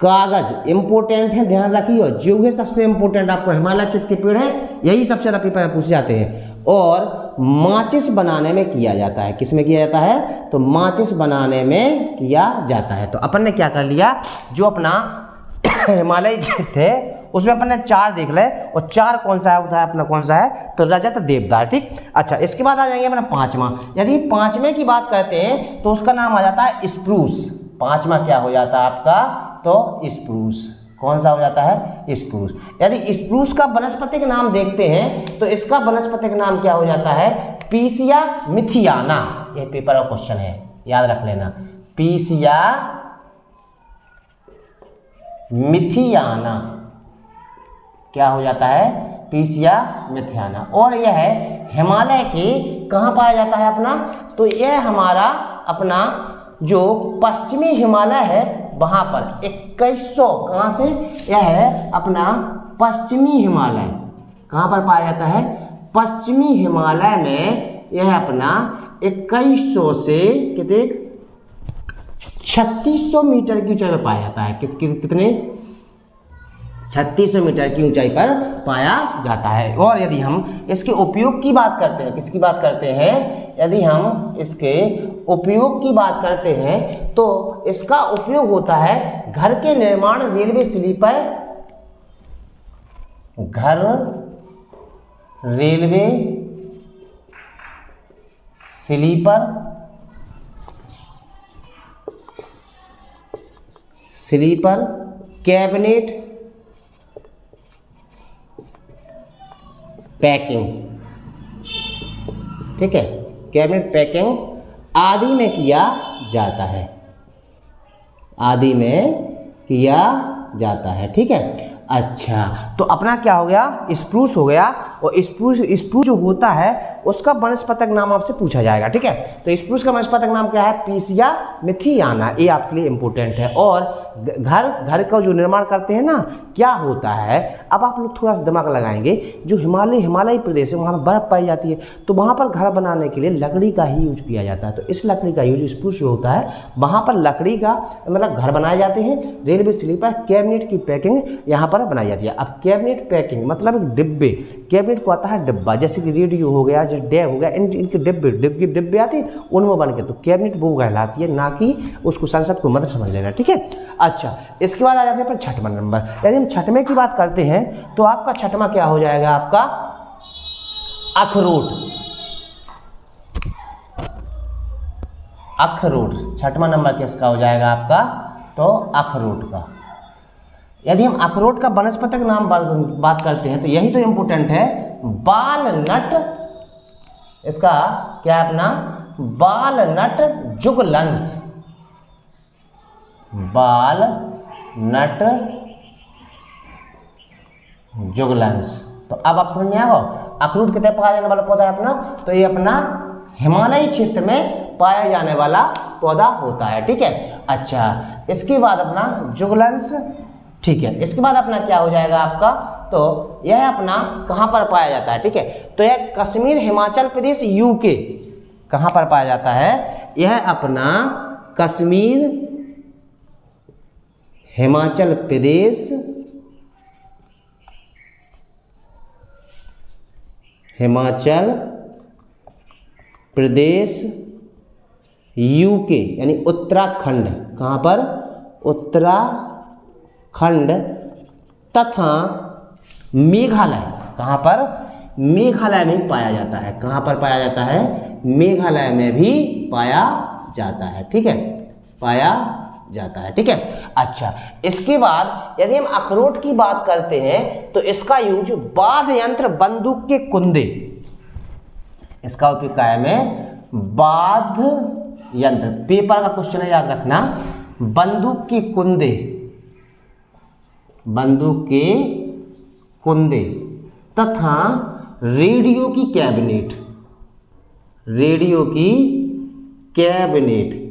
कागज इंपोर्टेंट है, ध्यान रखिए। जो है सबसे इंपोर्टेंट, आपको हिमालय क्षेत्र के पेड़ हैं, यही सबसे ज्यादा पेपर में पूछे जाते हैं। और माचिस बनाने में किया जाता है। किस में किया जाता है? तो माचिस बनाने में किया जाता है। तो अपन ने क्या कर लिया, जो अपना हिमालय क्षेत्र है उसमें अपन ने 4 देख ले, और 4 कौन सा है? अपना कौन सा है? तो रजत, देवदार। ठीक, अच्छा, इसके बाद आ जाएंगे अपना 5वां। यदि 5वें की बात करते हैं तो उसका नाम आ जाता है स्प्रूस। 5वां क्या हो जाता है आपका? तो स्प्रूस। कौन सा हो जाता है? स्प्रूस। यदि स्प्रूस का वनस्पतिक नाम देखते हैं तो इसका वनस्पतिक नाम क्या हो जाता है? पीसिया मिथियाना। यह पेपर का क्वेश्चन है, याद रख लेना। पीसिया मिथियाना क्या हो जाता है? पीसिया मिथियाना। और यह हिमालय के कहाँ पाया जाता है अपना? तो यह हमारा अपना जो पश्चिमी हिमालय है वहाँ पर 2100, कहाँ से? यह है अपना पश्चिमी हिमालय। कहाँ पर पाया जाता है? पश्चिमी हिमालय में यह अपना 2100 से कितने 3600 मीटर की ऊंचाई पर पाया जाता है। कितने? 3600 मीटर की ऊंचाई पर पाया जाता है। और यदि हम इसके उपयोग की बात करते हैं, किसकी बात करते हैं? यदि हम इसके उपयोग की बात करते हैं तो इसका उपयोग होता है घर के निर्माण, रेलवे स्लीपर, घर, रेलवे स्लीपर, कैबिनेट पैकिंग, ठीक है, कैबिनेट पैकिंग आदि में किया जाता है, आदि में किया जाता है। ठीक है, अच्छा, तो अपना क्या हो गया? स्प्रूस हो गया। और स्प्रूस जो होता है उसका वनस्पतिक नाम आपसे पूछा जाएगा। ठीक है, तो स्प्रूस का वनस्पतिक नाम क्या है? पीसिया मिथियाना। ये आपके लिए इंपॉर्टेंट है। और घर का जो निर्माण करते हैं ना, क्या होता है, अब आप लोग थोड़ा सा दिमाग लगाएंगे, जो हिमालयी प्रदेश है वहाँ पर बर्फ पाई जाती है, तो वहाँ पर घर बनाने के लिए लकड़ी का ही यूज किया जाता है। तो इस लकड़ी का यूज, स्प्रूस जो होता है वहाँ पर लकड़ी का मतलब घर बनाए जाते हैं। रेलवे स्लीपर, कैबिनेट की पैकिंग यहाँ पर बनाई जाती है। अब कैबिनेट पैकिंग मतलब डिब्बे, कैबिनेट को आता है डिब्बा, जैसे कि रेडियो हो गया, जो डेग हो गया, इनके डिब्बे आते हैं उनमें बन के, तो कैबिनेट वो कहलाती है, ना कि उसको संसद को मत समझ लेना। ठीक है, अच्छा, इसके बाद आ जाते हैं पर 6वां नंबर। यदि हम 6वें की बात करते हैं तो आपका 6वां क्या हो जाएगा? आपका अखरोट। अखरोट 6वां नंबर किसका हो जाएगा आपका? तो अखरोट का। यदि हम अखरोट का वनस्पतिक नाम बात करते हैं तो यही तो इंपोर्टेंट है, वालनट। इसका क्या है अपना? Walnut Juglans, walnut Juglans. तो अब आप समझ में आएगा अखरोट कितने पाया जाने वाला पौधा है अपना? तो ये अपना हिमालयी क्षेत्र में पाया जाने वाला पौधा होता है। ठीक है, अच्छा, इसके बाद अपना जुगलन्स। ठीक है, इसके बाद अपना क्या हो जाएगा आपका? तो यह अपना कहाँ पर पाया जाता है? ठीक है, तो यह कश्मीर, हिमाचल प्रदेश, यूके, कहाँ पर पाया जाता है? यह अपना कश्मीर, हिमाचल प्रदेश, यूके यानी उत्तराखंड, कहाँ पर? उत्तराखंड तथा मेघालय, कहाँ पर? मेघालय में पाया जाता है। कहाँ पर पाया जाता है? मेघालय में भी पाया जाता है। ठीक है, पाया जाता है। ठीक है, अच्छा, इसके बाद यदि हम अखरोट की बात करते हैं तो इसका यूज वाद्य यंत्र, बंदूक के कुंदे, इसका उपयोग क्या है? में वाद्य यंत्र, पेपर का क्वेश्चन है, याद रखना। बंदूक के कुंदे, बंदूक के कुंदे तथा रेडियो की कैबिनेट, रेडियो की कैबिनेट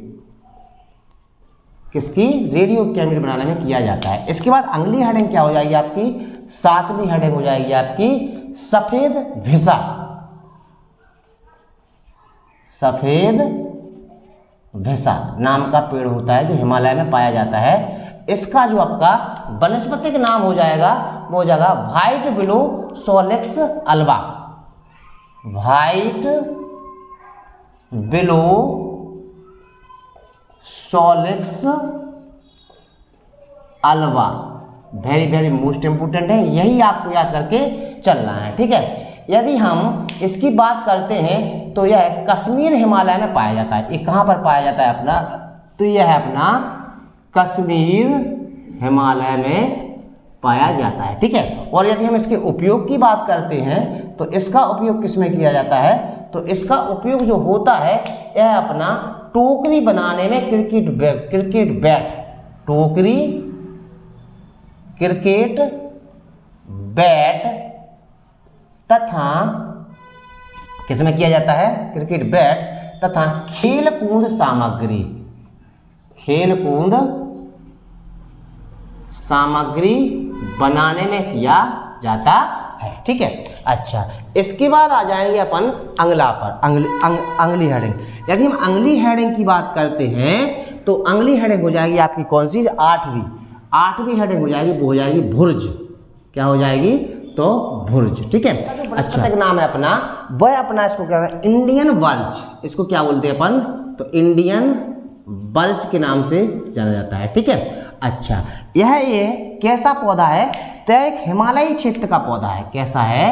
किसकी, रेडियो कैबिनेट बनाने में किया जाता है। इसके बाद अगली हेडिंग क्या हो जाएगी आपकी, 7वीं हेडिंग हो जाएगी आपकी सफेद भिसा, सफेद भिसा नाम का पेड़ होता है जो हिमालय में पाया जाता है। इसका जो आपका वनस्पतिक नाम हो जाएगा वो हो जाएगा व्हाइट बिलो सोलेक्स अल्वा, व्हाइट बिलो सोलेक्स अल्वा। वेरी वेरी मोस्ट इंपोर्टेंट है, यही आपको याद करके चलना है, ठीक है। यदि हम इसकी बात करते हैं तो यह कश्मीर हिमालय में पाया जाता है। ये कहाँ पर पाया जाता है अपना, तो यह है अपना कश्मीर हिमालय में पाया जाता है, ठीक है। और यदि हम इसके उपयोग की बात करते हैं तो इसका उपयोग किसमें किया जाता है, तो इसका उपयोग जो होता है यह अपना टोकरी बनाने में, क्रिकेट बैट, टोकरी, क्रिकेट बैट तथा किसमें किया जाता है, क्रिकेट बैट तथा खेल कूद सामग्री, खेल कूद सामग्री बनाने में किया जाता है, ठीक है। अच्छा, इसके बाद आ जाएंगे अपन अगला पर, अगली हेडिंग। यदि हम अगली हेडिंग की बात करते हैं तो अगली हेडिंग हो जाएगी आपकी कौन सी, 8वीं हेडिंग हो जाएगी, वो हो जाएगी भुर्ज। क्या हो जाएगी, तो भुर्ज, ठीक है। अच्छा, एक नाम है अपना, वह अपना इसको क्या है, इंडियन बर्च, इसको क्या बोलते हैं अपन, तो इंडियन बर्च के नाम से जाना जाता है, ठीक है। अच्छा, ये कैसा पौधा है, तो एक हिमालयी क्षेत्र का पौधा है। कैसा है,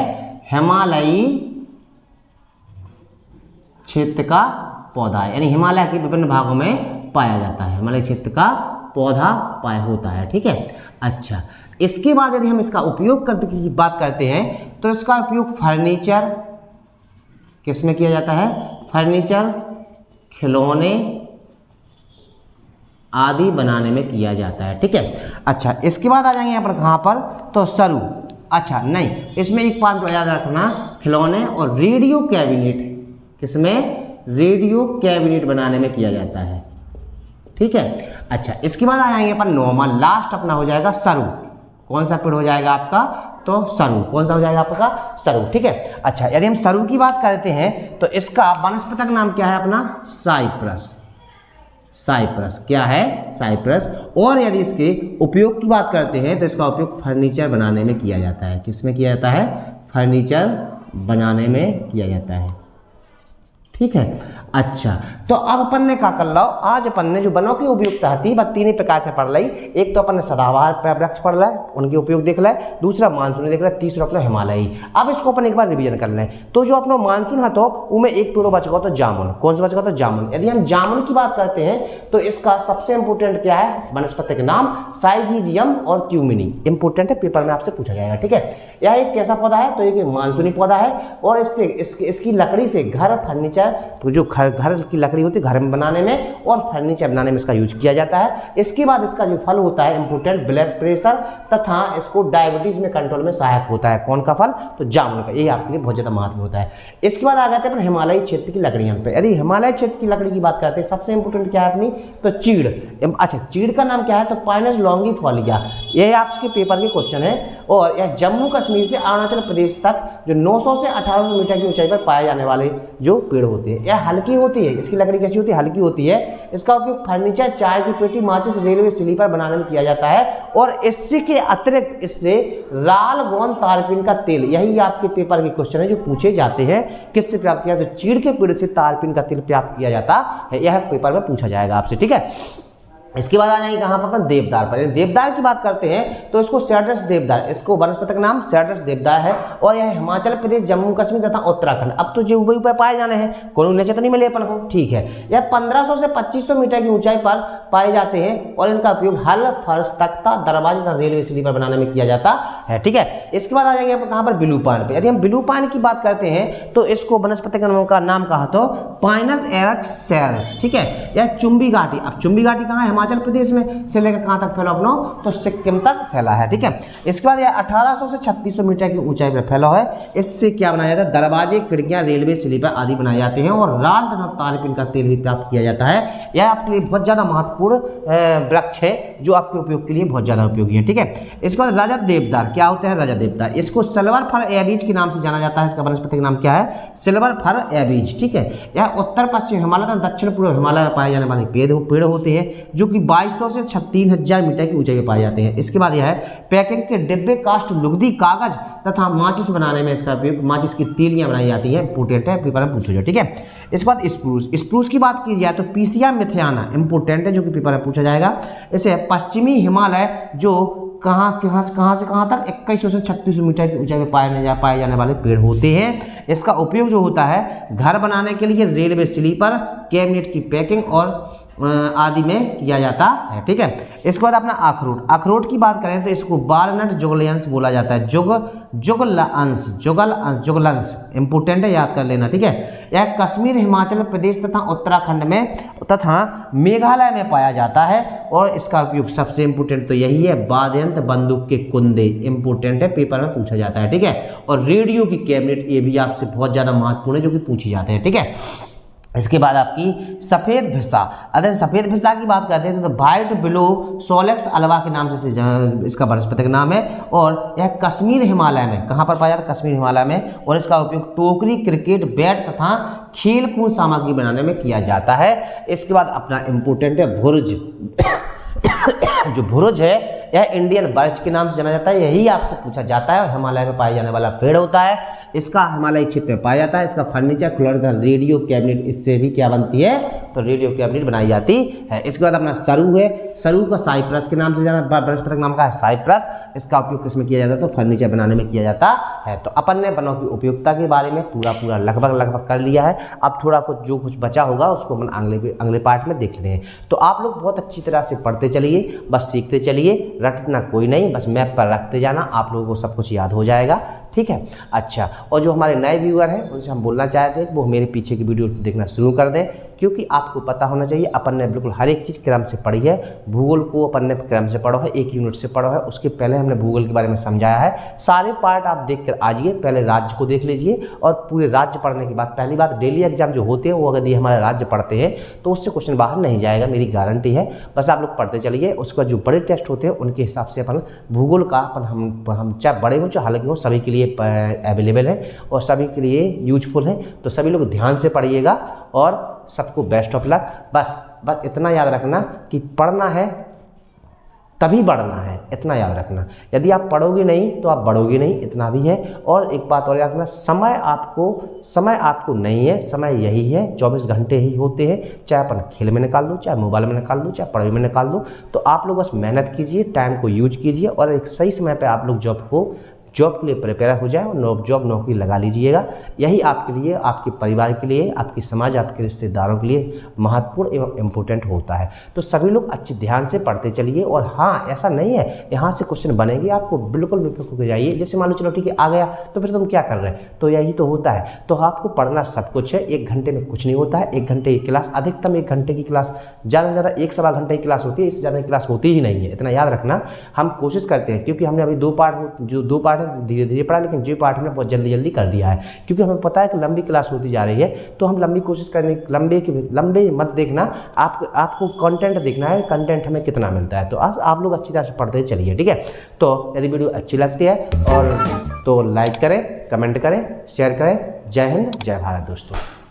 हिमालयी क्षेत्र का पौधा है, यानी हिमालय के विभिन्न भागों में पाया जाता है, हिमालय क्षेत्र का पौधा पाया होता है, ठीक है। अच्छा, इसके बाद यदि हम इसका उपयोग करते की बात करते हैं तो इसका उपयोग फर्नीचर किसमें किया जाता है, फर्नीचर, खिलौने आदि बनाने में किया जाता है, ठीक है। अच्छा, इसके बाद आ जाएंगे यहाँ पर कहाँ पर, तो सरू। अच्छा नहीं, इसमें एक पॉइंट याद रखना, खिलौने और रेडियो कैबिनेट, किसमें, रेडियो कैबिनेट बनाने में किया जाता है, ठीक है। अच्छा, इसके बाद आ जाएंगे अपन नॉर्मल, लास्ट अपना हो जाएगा सरू। कौन सा पेड़ हो जाएगा आपका, तो सरू। कौन सा हो जाएगा आपका, सरू, ठीक है। अच्छा, यदि हम सरू की बात करते हैं तो इसका वनस्पतिक नाम क्या है अपना, साइप्रस, साइप्रस, क्या है, साइप्रस। और यदि इसके उपयोग की बात करते हैं तो इसका उपयोग फर्नीचर बनाने में किया जाता है। किसमें किया जाता है, फर्नीचर बनाने में किया जाता है, ठीक है। अच्छा, तो अब अपन ने क्या कर लो, आज अपन ने जो वनों की उपयोगिता थी वह 3 प्रकार से पढ़ ली। एक तो अपन ने सदाबहार वृक्ष पढ़ ला, उनके उपयोग देख ला, दूसरा मानसून देख ला, तीसरा अपना हिमालयी। अब इसको अपन एक बार रिवीजन कर लें। तो जो अपना मानसून है तो उनमें एक पेड़ बच गया तो जामुन। कौन सा बच गया, तो जामुन। यदि हम जामुन की बात करते हैं तो इसका सबसे इंपोर्टेंट क्या है, वनस्पतिक नाम साइजीजियम और क्यूमिनी। इंपोर्टेंट है, पेपर में आपसे पूछा जाएगा, ठीक है। यह एक कैसा पौधा है, तो एक मानसूनी पौधा है और इससे इसकी लकड़ी से घर, फर्नीचर, जो घर की लकड़ी होती है घर में बनाने में और फर्नीचर बनाने में इसका यूज किया जाता है। इसके बाद इसका जो फल होता है इंपोर्टेंट, ब्लड प्रेशर तथा इसको डायबिटीज में कंट्रोल में सहायक होता है। कौन का फल, तो जामुन का। ये आपके लिए बहुत ज्यादा महत्व होता है। इसके बाद आ जाते हैं हिमालयी क्षेत्र की लकड़ियों पे। यदि हिमालय क्षेत्र की लकड़ी की बात करते हैं, सबसे इंपोर्टेंट क्या है अपनी, तो चीड़। अच्छा, चीड़ का नाम क्या है, तो पाइनस लॉन्गिफोलिया। यह आपके पेपर के क्वेश्चन है। और यह जम्मू कश्मीर से अरुणाचल प्रदेश तक जो 900 से 1800 मीटर की ऊंचाई पर पाए जाने वाले जो पेड़ होते हैं, यह हल्की होती है। इसकी लकड़ी कैसी होती है, हल्की होती है। इसका उपयोग फर्नीचर, चाय की पेटी, माचिस, रेलवे स्लीपर बनाने में किया जाता है। और इससे के अतिरिक्त इससे राल, गोंद, तारपीन का तेल, यही आपके पेपर के क्वेश्चन है जो पूछे जाते हैं। किससे प्राप्त किया, तो चीड़ के पेड़ से तारपीन का तेल प्राप्त किया जाता है। यह पेपर में पूछा जाएगा आपसे, ठीक है। इसके बाद आ जाएंगे कहाँ पर, देवदार पर। देवदार की बात करते हैं तो इसको सेड्रस देवदार, इसको वनस्पतिक नाम सेड्रस देवदार है। और यह हिमाचल प्रदेश, जम्मू कश्मीर तथा उत्तराखंड, अब तो जो ऊपर पाए जाने हैं, कोई नीचे तो नहीं मिले अपन को, ठीक है। यह 1500 से 2500 मीटर की ऊंचाई पर पाए जाते हैं और इनका उपयोग हल, फर्श, तख्ता, दरवाजे तथा रेलवे स्लीपर बनाने में किया जाता है, ठीक है। इसके बाद आ जाएंगे अपन कहाँ पर, ब्लू पाइन पे। यदि हम ब्लू पाइन की बात करते हैं तो इसको वनस्पतिक का नाम कहा तो पाइनस एरक्सेल्स, ठीक है। यह चुंबी घाटी, अब चुंबी घाटी कहाँ है, हिमाचल प्रदेश में से लेकर कहाँ तक फैला अपना, तो सिक्किम तक फैला है। ठीक है, इसके बाद यह 1800 से 3600 मीटर की ऊंचाई पर फैला है। इससे क्या बनाया जाता है, दरवाजे, खिड़कियां, रेलवे स्लीपर आदि बनाए जाते हैं और राल तथा तारपीन का तेल भी प्राप्त किया जाता है। यह आपके लिए बहुत ज़्यादा महत्वपूर्ण वृक्ष है जो आपके उपयोग के लिए बहुत ज़्यादा उपयोगी है। ठीक है, इसके बाद रजत देवदार, क्या होता है रजत देवदार, इसको सिल्वर फर एबीज के नाम से जाना जाता है। इसका वनस्पति का नाम क्या है, सिल्वर फर एबीज। ठीक है, यह उत्तर पश्चिम हिमालय तथा दक्षिण पूर्व हिमालय में पाए जाने वाले पेड़ होते हैं जो कि 2200 से 3000 मीटर की ऊंचाई पर पाए जाते हैं। इसके बाद यह है पैकिंग के डिब्बे, कास्ट, लुगदी, कागज तथा माचिस बनाने में इसका उपयोग, माचिस की तीलियां बनाई जाती हैं। इंपोर्टेंट है, पेपर में पूछा जाए। ठीक है, इसके बाद स्प्रूस की बात की जाए तो पीसिया मिथियाना इंपोर्टेंट है जो कि पेपर में पूछा जाएगा। इसे पश्चिमी हिमालय जो कहाँ से कहाँ तक 2100 से 3600 मीटर की ऊंचाई पर पाए जाने वाले पेड़ होते हैं। इसका उपयोग जो होता है घर बनाने के लिए, रेलवे स्लीपर, कैबिनेट की पैकिंग और आदि में किया जाता है। ठीक है, इसके बाद अपना अखरोट की बात करें तो इसको वालनट जुगलन्स बोला जाता है। जुगलन्स इंपोर्टेंट है, याद कर लेना। ठीक है, यह कश्मीर, हिमाचल प्रदेश तथा उत्तराखंड में तथा मेघालय में पाया जाता है और इसका उपयोग सबसे इंपोर्टेंट तो यही है, वाद्ययंत्र, बंदूक के कुंदे इंपोर्टेंट है, पेपर में पूछा जाता है। ठीक है, और रेडियो की कैबिनेट, ये भी आपसे बहुत ज़्यादा महत्वपूर्ण है जो कि पूछी जाते हैं। ठीक है, इसके बाद आपकी सफ़ेद भिसा, अगर सफ़ेद भिसा की बात करते हैं तो वाइट बिलो सोलेक्स अल्वा के नाम से इसका वनस्पतिक नाम है और यह कश्मीर हिमालय में, कहाँ पर पाया जाता है, कश्मीर हिमालय में, और इसका उपयोग टोकरी, क्रिकेट बैट तथा खेल कूद सामग्री बनाने में किया जाता है। इसके बाद अपना इम्पोर्टेंट है भुर्ज। जो भुर्ज है यह इंडियन बर्च के नाम से जाना जाता है, यही आपसे पूछा जाता है और हिमालय में पाया जाने वाला पेड़ होता है। इसका हिमालयी क्षेत्र में पाया जाता है। इसका फर्नीचर, फ्लोर, रेडियो कैबिनेट, इससे भी क्या बनती है, तो रेडियो कैबिनेट बनाई जाती है। इसके बाद अपना सरू है, सरू का साइप्रस के नाम से जाना, वनस्पतिक नाम का है साइप्रस। इसका उपयोग किसमें किया जाता है, तो फर्नीचर बनाने में किया जाता है। तो अपन ने वनों की उपयोगिता के बारे में पूरा लगभग कर लिया है। अब थोड़ा जो कुछ बचा होगा उसको अपन अगले पार्ट में देख लेते हैं। तो आप लोग बहुत अच्छी तरह से पढ़ते चलिए, बस सीखते चलिए, रटना कोई नहीं, बस मैप पर रखते जाना, आप लोगों को सब कुछ याद हो जाएगा। ठीक है, अच्छा, और जो हमारे नए व्यूअर हैं उनसे हम बोलना चाहते हैं वो मेरे पीछे की वीडियो देखना शुरू कर दें, क्योंकि आपको पता होना चाहिए अपन ने बिल्कुल हर एक चीज़ क्रम से पढ़ी है। भूगोल को अपन ने क्रम से पढ़ा है, एक यूनिट से पढ़ा है, उसके पहले हमने भूगोल के बारे में समझाया है। सारे पार्ट आप देख कर आ जाइए, पहले राज्य को देख लीजिए और पूरे राज्य पढ़ने के बाद पहली बात डेली एग्जाम जो होते हैं वो अगर ये हमारे राज्य पढ़ते हैं तो उससे क्वेश्चन बाहर नहीं जाएगा, मेरी गारंटी है। बस आप लोग पढ़ते चलिए, उसका जो बड़े टेस्ट होते हैं उनके हिसाब से अपन भूगोल का अपन हम चाहे बड़े हो चाहे हल्के हो, सभी के लिए अवेलेबल है और सभी के लिए यूजफुल है। तो सभी लोग ध्यान से पढ़िएगा और सबको बेस्ट ऑफ लक। बस इतना याद रखना कि पढ़ना है तभी बढ़ना है, इतना याद रखना। यदि आप पढ़ोगे नहीं तो आप बढ़ोगे नहीं, इतना भी है। और एक बात और याद रखना, समय आपको नहीं है, समय यही है, 24 घंटे ही होते हैं। चाहे अपन खेल में निकाल दो, चाहे मोबाइल में निकाल दो, चाहे पढ़ाई में निकाल दो। तो आप लोग बस मेहनत कीजिए, टाइम को यूज कीजिए और एक सही समय पर आप लोग जॉब के लिए प्रिपेयर हो जाए और नौकरी लगा लीजिएगा। यही आपके लिए, आपके परिवार के लिए, आपकी समाज, आपके रिश्तेदारों के लिए महत्वपूर्ण एवं इम्पोर्टेंट होता है। तो सभी लोग अच्छे ध्यान से पढ़ते चलिए। और हाँ, ऐसा नहीं है यहाँ से क्वेश्चन बनेंगे, आपको बिल्कुल बेफिक्र होकर जाइए। जैसे मान लो चलो ठीक है आ गया तो फिर तुम क्या कर रहे हैं, तो यही तो होता है। तो आपको पढ़ना सब कुछ है, 1 घंटे में कुछ नहीं होता है। 1 घंटे की क्लास, अधिकतम 1 घंटे की क्लास, ज़्यादा से ज़्यादा 1 सवा घंटे की क्लास होती है, इससे ज़्यादा क्लास होती ही नहीं है, इतना याद रखना। हम कोशिश करते हैं, क्योंकि हमने अभी 2 पार्ट है, धीरे धीरे पढ़ा, लेकिन जो पार्ट हमने बहुत जल्दी कर दिया है, क्योंकि हमें पता है कि लंबी क्लास होती जा रही है। तो हम लंबी कोशिश करने, लंबे मत देखना, आपको कंटेंट देखना है, कंटेंट हमें कितना मिलता है। तो आप लोग अच्छी तरह से पढ़ते चलिए। ठीक है, तो यदि वीडियो अच्छी लगती है और तो लाइक करें, कमेंट करें, शेयर करें। जय हिंद, जय भारत दोस्तों।